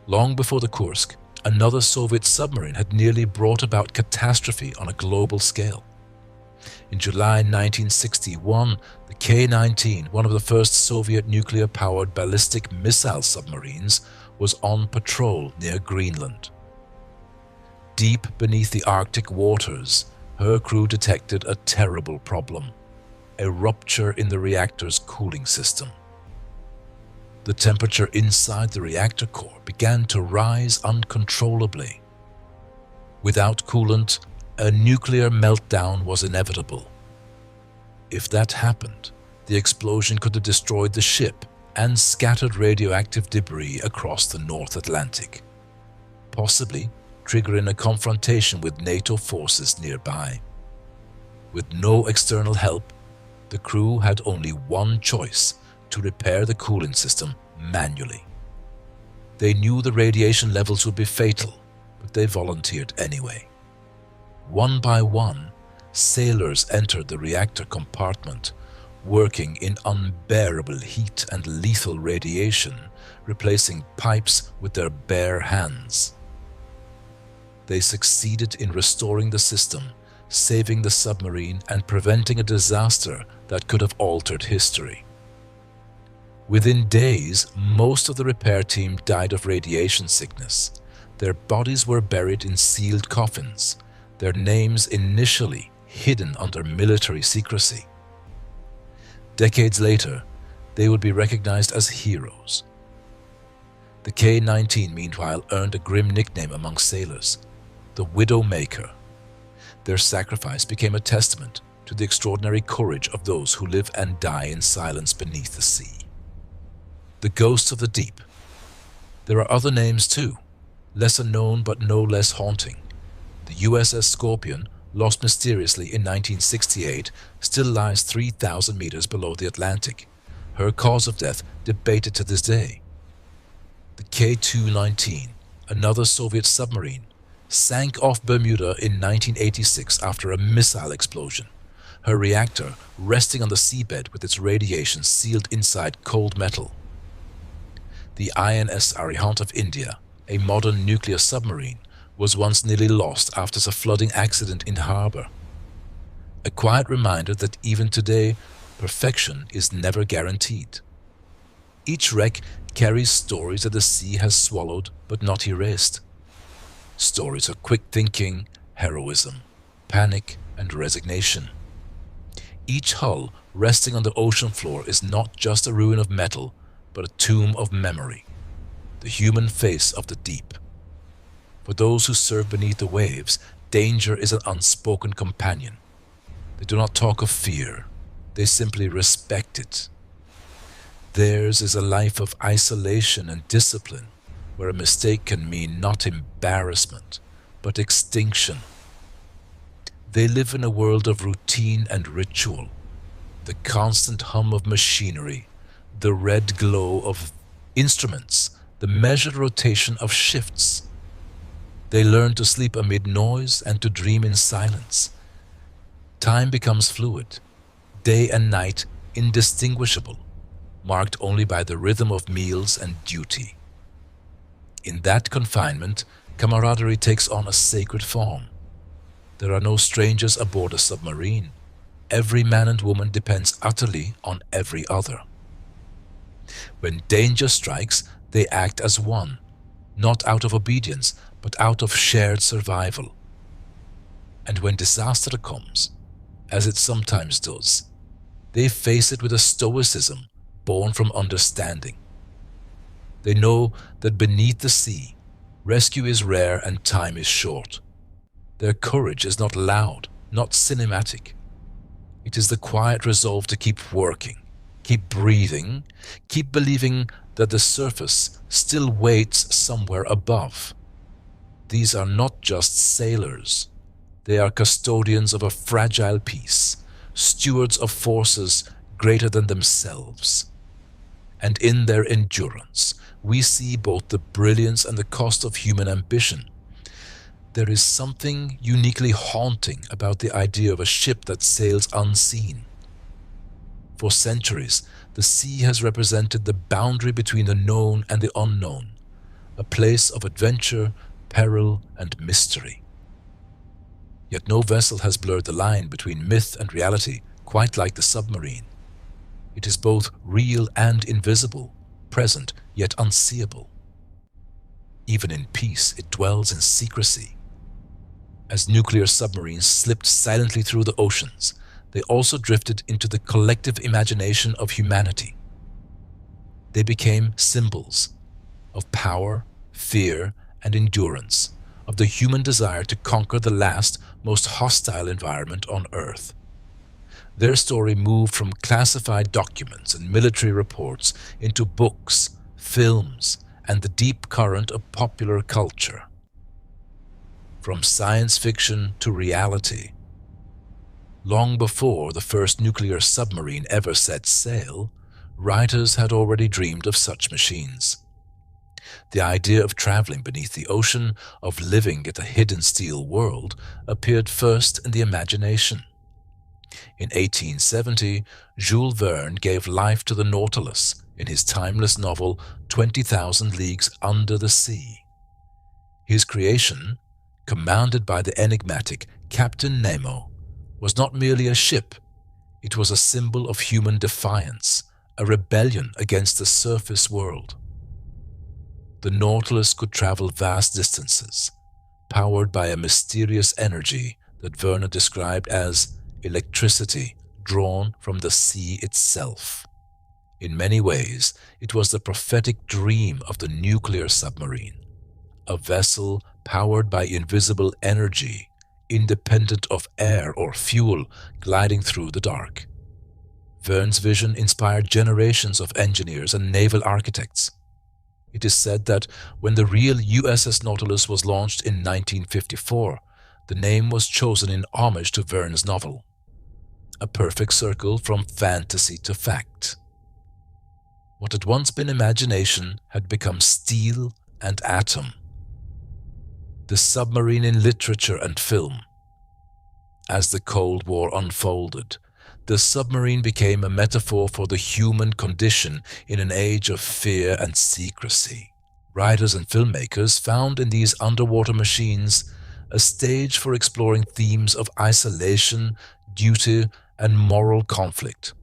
Long before the Kursk, another Soviet submarine had nearly brought about catastrophe on a global scale. In July 1961, the K-19, one of the first Soviet nuclear-powered ballistic missile submarines, was on patrol near Greenland. Deep beneath the Arctic waters, her crew detected a terrible problem: a rupture in the reactor's cooling system. The temperature inside the reactor core began to rise uncontrollably. Without coolant, a nuclear meltdown was inevitable. If that happened, the explosion could have destroyed the ship and scattered radioactive debris across the North Atlantic, possibly triggering a confrontation with NATO forces nearby. With no external help, the crew had only one choice: to repair the cooling system manually. They knew the radiation levels would be fatal, but they volunteered anyway. One by one, sailors entered the reactor compartment, working in unbearable heat and lethal radiation, replacing pipes with their bare hands. They succeeded in restoring the system, saving the submarine and preventing a disaster that could have altered history. Within days, most of the repair team died of radiation sickness. Their bodies were buried in sealed coffins, their names initially hidden under military secrecy. Decades later, they would be recognized as heroes. The K-19, meanwhile, earned a grim nickname among sailors, the Widowmaker. Their sacrifice became a testament to the extraordinary courage of those who live and die in silence beneath the sea. The Ghosts of the Deep. There are other names too, lesser known but no less haunting. The USS Scorpion, lost mysteriously in 1968, still lies 3,000 meters below the Atlantic, her cause of death debated to this day. The K-219, another Soviet submarine, sank off Bermuda in 1986 after a missile explosion, her reactor resting on the seabed with its radiation sealed inside cold metal. The INS Arihant of India, a modern nuclear submarine, was once nearly lost after a flooding accident in harbor. A quiet reminder that even today, perfection is never guaranteed. Each wreck carries stories that the sea has swallowed but not erased. Stories of quick thinking, heroism, panic, and resignation. Each hull resting on the ocean floor is not just a ruin of metal, but a tomb of memory, the human face of the deep. For those who serve beneath the waves, danger is an unspoken companion. They do not talk of fear, they simply respect it. Theirs is a life of isolation and discipline, where a mistake can mean not embarrassment, but extinction. They live in a world of routine and ritual, the constant hum of machinery, the red glow of instruments, the measured rotation of shifts. They learn to sleep amid noise and to dream in silence. Time becomes fluid, day and night indistinguishable, marked only by the rhythm of meals and duty. In that confinement, camaraderie takes on a sacred form. There are no strangers aboard a submarine. Every man and woman depends utterly on every other. When danger strikes, they act as one, not out of obedience, but out of shared survival. And when disaster comes, as it sometimes does, they face it with a stoicism born from understanding. They know that beneath the sea, rescue is rare and time is short. Their courage is not loud, not cinematic. It is the quiet resolve to keep working, keep breathing, keep believing that the surface still waits somewhere above. These are not just sailors. They are custodians of a fragile peace, stewards of forces greater than themselves. And in their endurance, we see both the brilliance and the cost of human ambition. There is something uniquely haunting about the idea of a ship that sails unseen. For centuries, the sea has represented the boundary between the known and the unknown, a place of adventure, peril, and mystery. Yet no vessel has blurred the line between myth and reality quite like the submarine. It is both real and invisible, present yet unseeable. Even in peace, it dwells in secrecy. As nuclear submarines slipped silently through the oceans, they also drifted into the collective imagination of humanity. They became symbols of power, fear, and endurance, of the human desire to conquer the last, most hostile environment on Earth. Their story moved from classified documents and military reports into books, films, and the deep current of popular culture. From science fiction to reality. Long before the first nuclear submarine ever set sail, writers had already dreamed of such machines. The idea of traveling beneath the ocean, of living in a hidden steel world, appeared first in the imagination. In 1870, Jules Verne gave life to the Nautilus in his timeless novel 20,000 Leagues Under the Sea. His creation, commanded by the enigmatic Captain Nemo, was not merely a ship, it was a symbol of human defiance, a rebellion against the surface world. The Nautilus could travel vast distances, powered by a mysterious energy that Verne described as electricity drawn from the sea itself. In many ways, it was the prophetic dream of the nuclear submarine, a vessel powered by invisible energy, independent of air or fuel, gliding through the dark. Verne's vision inspired generations of engineers and naval architects. It is said that when the real USS Nautilus was launched in 1954, the name was chosen in homage to Verne's novel. A perfect circle from fantasy to fact. What had once been imagination had become steel and atom. The submarine in literature and film. As the Cold War unfolded, the submarine became a metaphor for the human condition in an age of fear and secrecy. Writers and filmmakers found in these underwater machines a stage for exploring themes of isolation, duty, and moral conflict.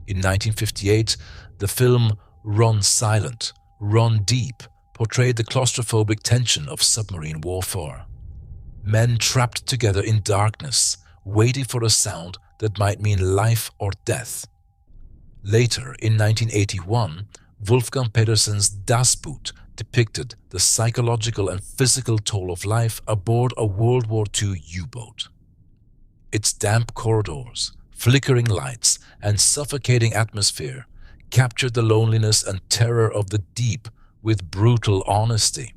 In 1958, the film Run Silent, Run Deep portrayed the claustrophobic tension of submarine warfare. Men trapped together in darkness, waiting for a sound that might mean life or death. Later, in 1981, Wolfgang Petersen's Das Boot depicted the psychological and physical toll of life aboard a World War II U-boat. Its damp corridors, flickering lights, and suffocating atmosphere captured the loneliness and terror of the deep with brutal honesty.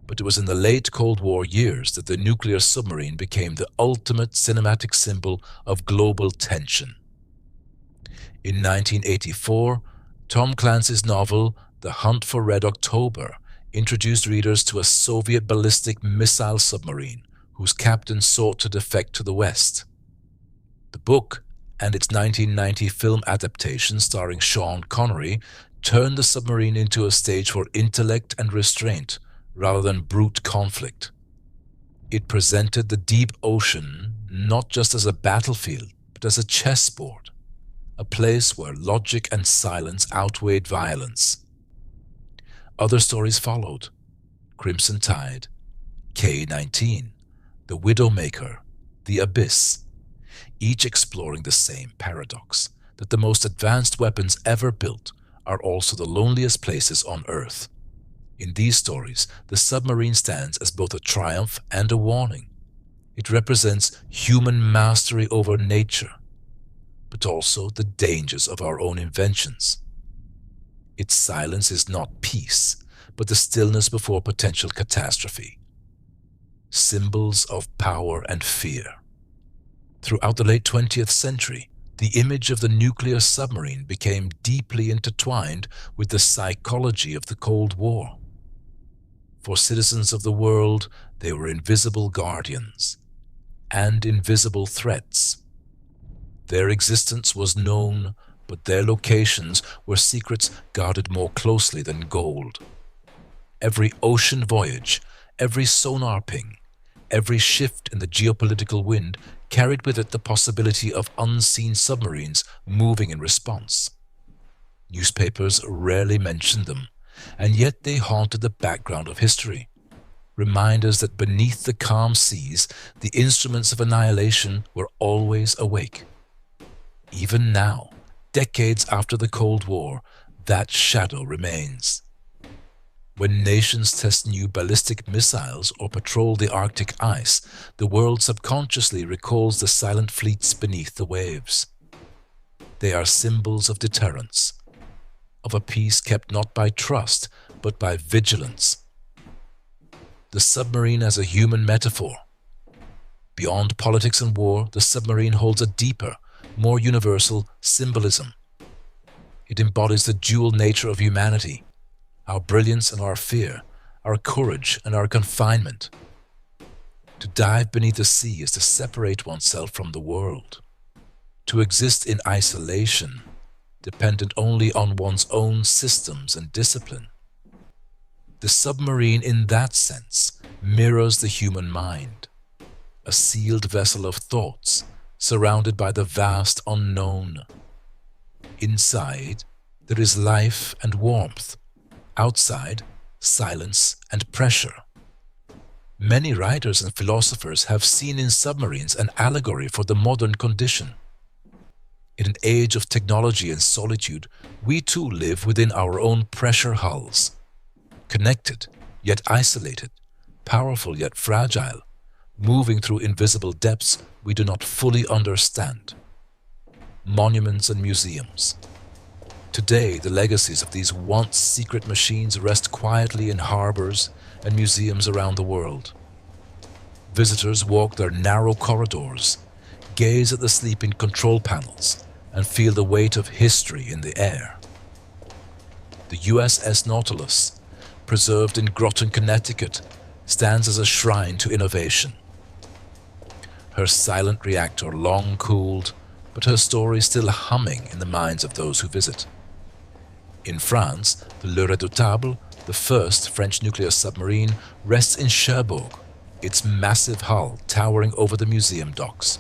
But it was in the late Cold War years that the nuclear submarine became the ultimate cinematic symbol of global tension. In 1984, Tom Clancy's novel The Hunt for Red October introduced readers to a Soviet ballistic missile submarine whose captain sought to defect to the West. The book and its 1990 film adaptation starring Sean Connery turned the submarine into a stage for intellect and restraint rather than brute conflict. It presented the deep ocean not just as a battlefield, but as a chessboard, a place where logic and silence outweighed violence. Other stories followed: Crimson Tide, K-19, The Widowmaker, The Abyss, each exploring the same paradox, that the most advanced weapons ever built are also the loneliest places on Earth. In these stories, the submarine stands as both a triumph and a warning. It represents human mastery over nature, but also the dangers of our own inventions. Its silence is not peace, but the stillness before potential catastrophe. Symbols of power and fear. Throughout the late 20th century, the image of the nuclear submarine became deeply intertwined with the psychology of the Cold War. For citizens of the world, they were invisible guardians and invisible threats. Their existence was known, but their locations were secrets guarded more closely than gold. Every ocean voyage, every sonar ping, every shift in the geopolitical wind carried with it the possibility of unseen submarines moving in response. Newspapers rarely mentioned them, and yet they haunted the background of history. Reminders that beneath the calm seas, the instruments of annihilation were always awake. Even now, decades after the Cold War, that shadow remains. When nations test new ballistic missiles or patrol the Arctic ice, the world subconsciously recalls the silent fleets beneath the waves. They are symbols of deterrence, of a peace kept not by trust, but by vigilance. The submarine as a human metaphor. Beyond politics and war, the submarine holds a deeper, more universal symbolism. It embodies the dual nature of humanity, our brilliance and our fear, our courage and our confinement. To dive beneath the sea is to separate oneself from the world, to exist in isolation, dependent only on one's own systems and discipline. The submarine in that sense mirrors the human mind, a sealed vessel of thoughts surrounded by the vast unknown. Inside, there is life and warmth. Outside, silence and pressure. Many writers and philosophers have seen in submarines an allegory for the modern condition. In an age of technology and solitude, we too live within our own pressure hulls, connected yet isolated, powerful yet fragile, moving through invisible depths we do not fully understand. Monuments and museums. Today, the legacies of these once secret machines rest quietly in harbors and museums around the world. Visitors walk their narrow corridors, gaze at the sleeping control panels, and feel the weight of history in the air. The USS Nautilus, preserved in Groton, Connecticut, stands as a shrine to innovation. Her silent reactor long cooled, but her story still humming in the minds of those who visit. In France, the Le Redoutable, the first French nuclear submarine, rests in Cherbourg, its massive hull towering over the museum docks.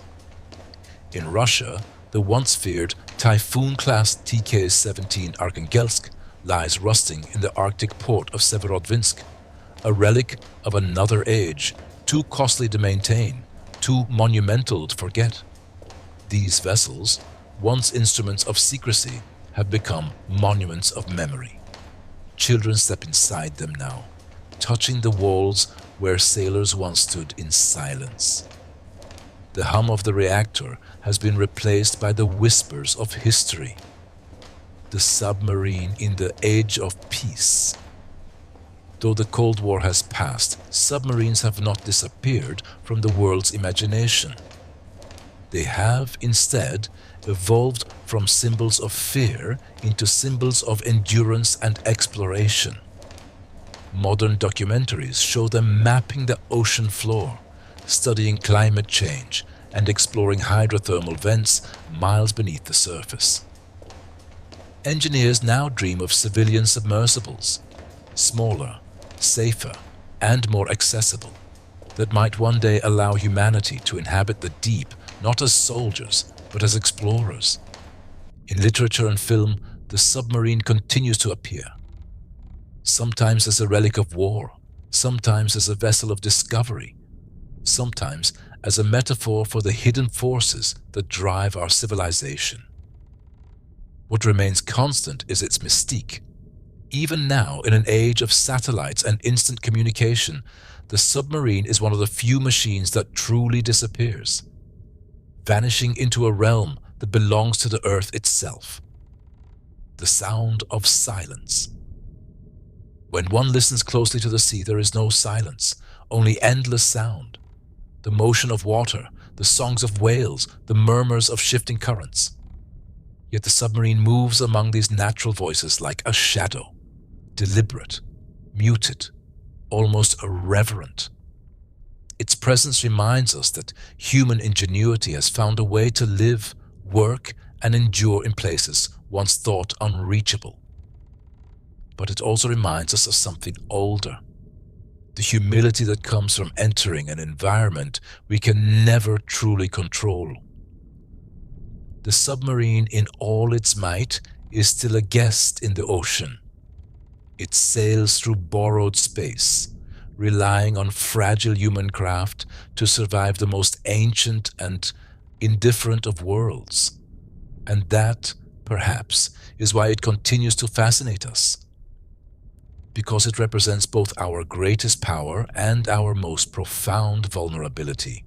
In Russia, the once feared Typhoon-class TK-17 Arkhangelsk lies rusting in the Arctic port of Severodvinsk, a relic of another age, too costly to maintain, too monumental to forget. These vessels, once instruments of secrecy, have become monuments of memory. Children step inside them now, touching the walls where sailors once stood in silence. The hum of the reactor has been replaced by the whispers of history. The submarine in the age of peace. Though the Cold War has passed, submarines have not disappeared from the world's imagination. They have, instead, evolved from symbols of fear into symbols of endurance and exploration. Modern documentaries show them mapping the ocean floor, studying climate change, and exploring hydrothermal vents miles beneath the surface. Engineers now dream of civilian submersibles, smaller, safer, and more accessible, that might one day allow humanity to inhabit the deep, not as soldiers, but as explorers. In literature and film, the submarine continues to appear, sometimes as a relic of war, sometimes as a vessel of discovery, sometimes as a metaphor for the hidden forces that drive our civilization. What remains constant is its mystique. Even now, in an age of satellites and instant communication, the submarine is one of the few machines that truly disappears, vanishing into a realm that belongs to the earth itself. The sound of silence. When one listens closely to the sea, there is no silence, only endless sound. The motion of water, the songs of whales, the murmurs of shifting currents. Yet the submarine moves among these natural voices like a shadow, deliberate, muted, almost irreverent. Its presence reminds us that human ingenuity has found a way to live, work, and endure in places once thought unreachable. But it also reminds us of something older, the humility that comes from entering an environment we can never truly control. The submarine in all its might is still a guest in the ocean. It sails through borrowed space, relying on fragile human craft to survive the most ancient and indifferent of worlds. And that, perhaps, is why it continues to fascinate us. Because it represents both our greatest power and our most profound vulnerability.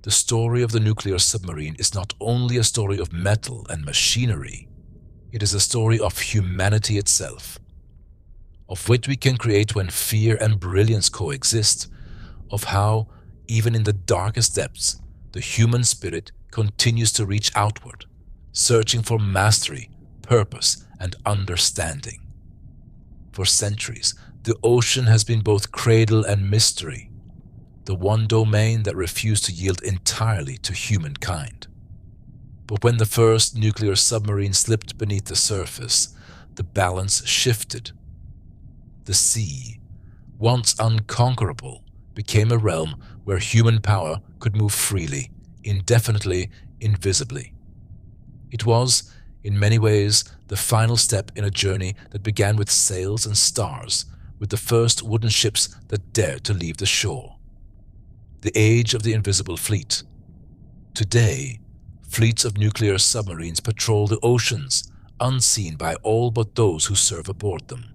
The story of the nuclear submarine is not only a story of metal and machinery, it is a story of humanity itself, of what we can create when fear and brilliance coexist, of how, even in the darkest depths, the human spirit continues to reach outward, searching for mastery, purpose, and understanding. For centuries, the ocean has been both cradle and mystery, the one domain that refused to yield entirely to humankind. But when the first nuclear submarine slipped beneath the surface, the balance shifted. The sea, once unconquerable, became a realm where human power could move freely, indefinitely, invisibly. It was, in many ways, the final step in a journey that began with sails and stars, with the first wooden ships that dared to leave the shore. The age of the invisible fleet. Today, Fleets of nuclear submarines patrol the oceans, unseen by all but those who serve aboard them.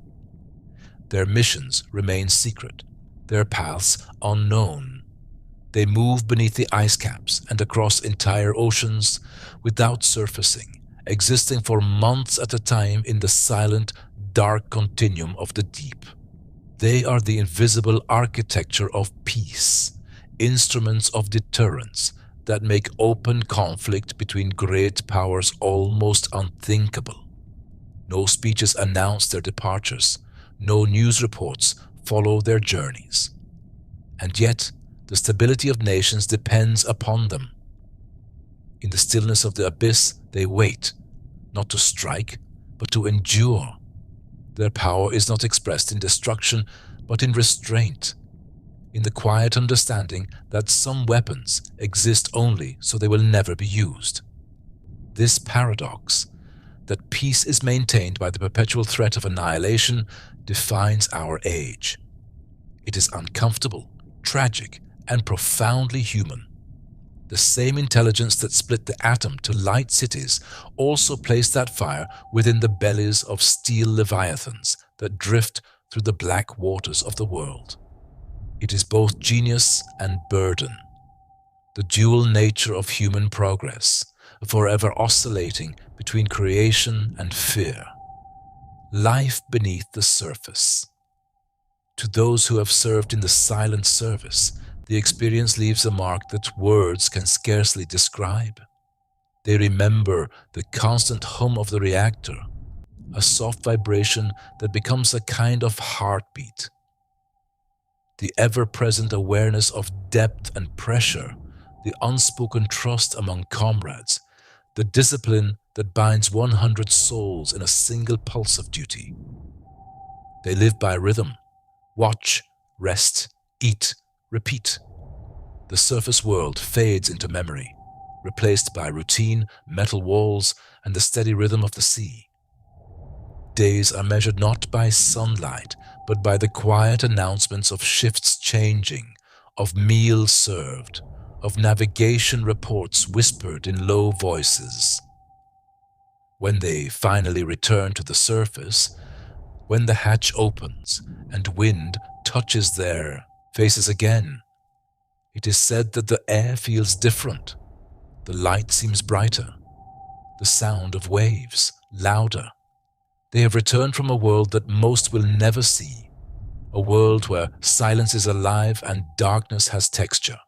Their missions remain secret, their paths unknown. They move beneath the ice caps and across entire oceans without surfacing, existing for months at a time in the silent, dark continuum of the deep. They are the invisible architecture of peace, instruments of deterrence that make open conflict between great powers almost unthinkable. No speeches announce their departures, no news reports follow their journeys. And yet, the stability of nations depends upon them. In the stillness of the abyss, they wait, not to strike, but to endure. Their power is not expressed in destruction, but in restraint, in the quiet understanding that some weapons exist only so they will never be used. This paradox, that peace is maintained by the perpetual threat of annihilation, defines our age. It is uncomfortable, tragic, and profoundly human. The same intelligence that split the atom to light cities also placed that fire within the bellies of steel leviathans that drift through the black waters of the world. It is both genius and burden, the dual nature of human progress, forever oscillating between creation and fear. Life beneath the surface. To those who have served in the silent service, the experience leaves a mark that words can scarcely describe. They remember the constant hum of the reactor, a soft vibration that becomes a kind of heartbeat. The ever-present awareness of depth and pressure, the unspoken trust among comrades, the discipline that binds 100 souls in a single pulse of duty. They live by rhythm, watch, rest, eat, repeat. The surface world fades into memory, replaced by routine, metal walls, and the steady rhythm of the sea. Days are measured not by sunlight, but by the quiet announcements of shifts changing, of meals served, of navigation reports whispered in low voices. When they finally return to the surface, when the hatch opens and wind touches their faces again, it is said that the air feels different, the light seems brighter, the sound of waves louder. They have returned from a world that most will never see, a world where silence is alive and darkness has texture.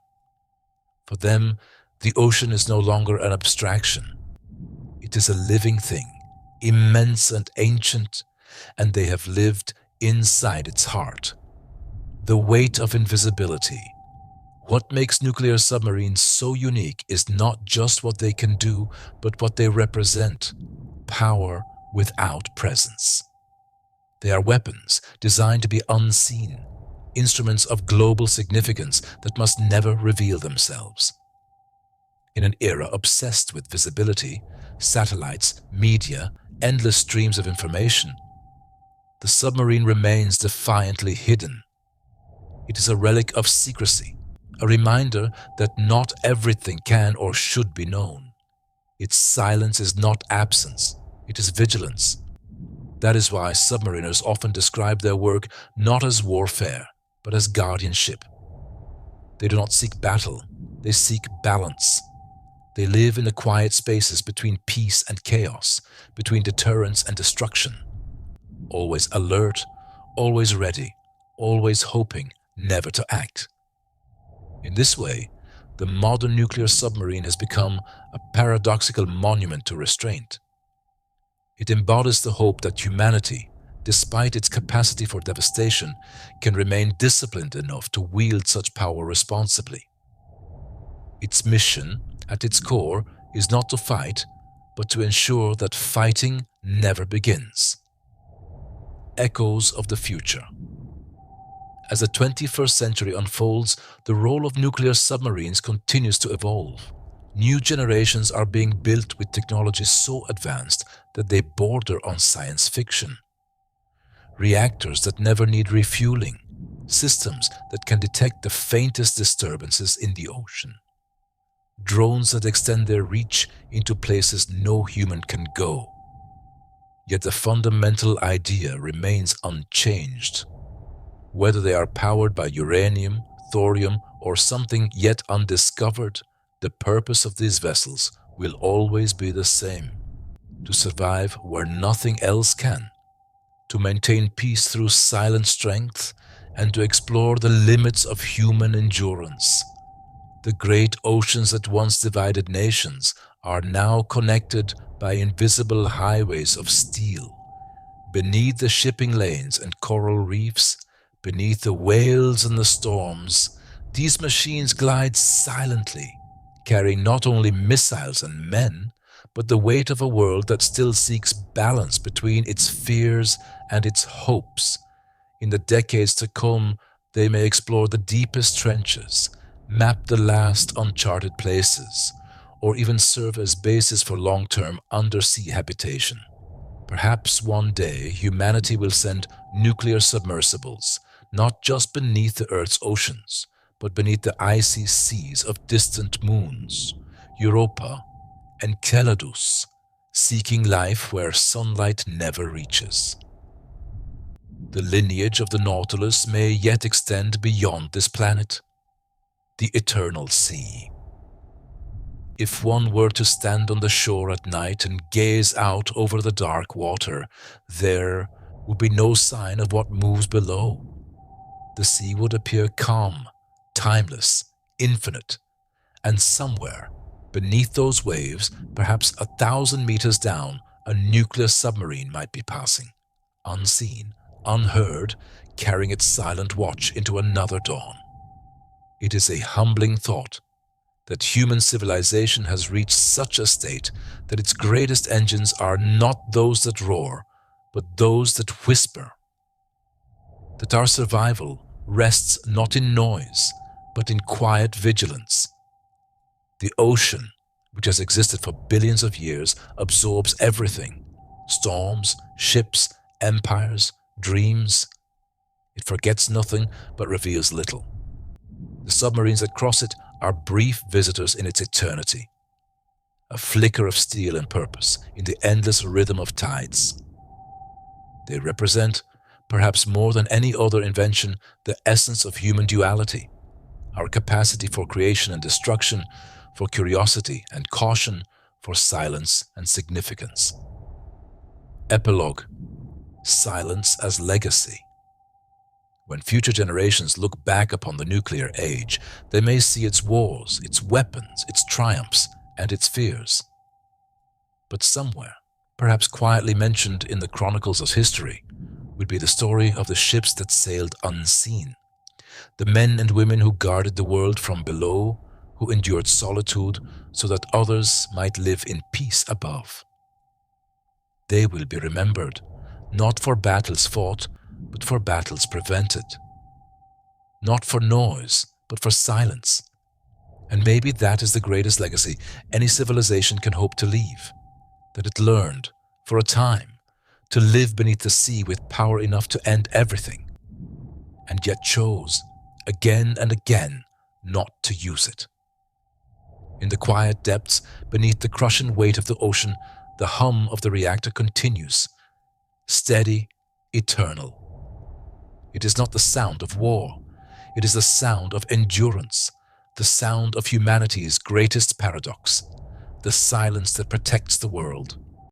For them, the ocean is no longer an abstraction. It is a living thing, immense and ancient, and they have lived inside its heart. The weight of invisibility. What makes nuclear submarines so unique is not just what they can do, but what they represent: power without presence. They are weapons designed to be unseen, instruments of global significance that must never reveal themselves. In an era obsessed with visibility, satellites, media, endless streams of information, the submarine remains defiantly hidden. It is a relic of secrecy, a reminder that not everything can or should be known. Its silence is not absence, it is vigilance. That is why submariners often describe their work not as warfare, but as guardianship. They do not seek battle, they seek balance. They live in the quiet spaces between peace and chaos, between deterrence and destruction. Always alert, always ready, always hoping never to act. In this way, the modern nuclear submarine has become a paradoxical monument to restraint. It embodies the hope that humanity, despite its capacity for devastation, can remain disciplined enough to wield such power responsibly. Its mission, at its core, is not to fight, but to ensure that fighting never begins. Echoes of the future. As the 21st century unfolds, the role of nuclear submarines continues to evolve. New generations are being built with technology so advanced that they border on science fiction. Reactors that never need refueling, systems that can detect the faintest disturbances in the ocean. drones that extend their reach into places no human can go. Yet the fundamental idea remains unchanged. Whether they are powered by uranium, thorium, or something yet undiscovered, the purpose of these vessels will always be the same: to survive where nothing else can, to maintain peace through silent strength, and to explore the limits of human endurance. The great oceans that once divided nations are now connected by invisible highways of steel. Beneath the shipping lanes and coral reefs, beneath the whales and the storms, these machines glide silently, carrying not only missiles and men, but the weight of a world that still seeks balance between its fears and its hopes. In the decades to come, they may explore the deepest trenches, map the last uncharted places, or even serve as bases for long-term undersea habitation. Perhaps one day humanity will send nuclear submersibles, not just beneath the Earth's oceans, but beneath the icy seas of distant moons, Europa and Enceladus, seeking life where sunlight never reaches. The lineage of the Nautilus may yet extend beyond this planet, the eternal sea. If one were to stand on the shore at night and gaze out over the dark water, there would be no sign of what moves below. The sea would appear calm, timeless, infinite, and somewhere beneath those waves, perhaps 1,000 meters down, a nuclear submarine might be passing, unseen, unheard, carrying its silent watch into another dawn. It is a humbling thought that human civilization has reached such a state that its greatest engines are not those that roar, but those that whisper. That our survival rests not in noise, but in quiet vigilance. The ocean, which has existed for billions of years, absorbs everything: storms, ships, empires, dreams. It forgets nothing but reveals little. The submarines that cross it are brief visitors in its eternity, a flicker of steel and purpose in the endless rhythm of tides. They represent, perhaps more than any other invention, the essence of human duality, our capacity for creation and destruction, for curiosity and caution, for silence and significance. Epilogue: silence as legacy. When future generations look back upon the nuclear age, they may see its wars, its weapons, its triumphs, and its fears. But somewhere, perhaps quietly mentioned in the chronicles of history, will be the story of the ships that sailed unseen, the men and women who guarded the world from below, who endured solitude so that others might live in peace above. They will be remembered, not for battles fought, but for battles prevented. Not for noise, but for silence. And maybe that is the greatest legacy any civilization can hope to leave, that it learned, for a time, to live beneath the sea with power enough to end everything, and yet chose, again and again, not to use it. In the quiet depths, beneath the crushing weight of the ocean, the hum of the reactor continues, steady, eternal. It is not the sound of war. It is the sound of endurance, the sound of humanity's greatest paradox, the silence that protects the world.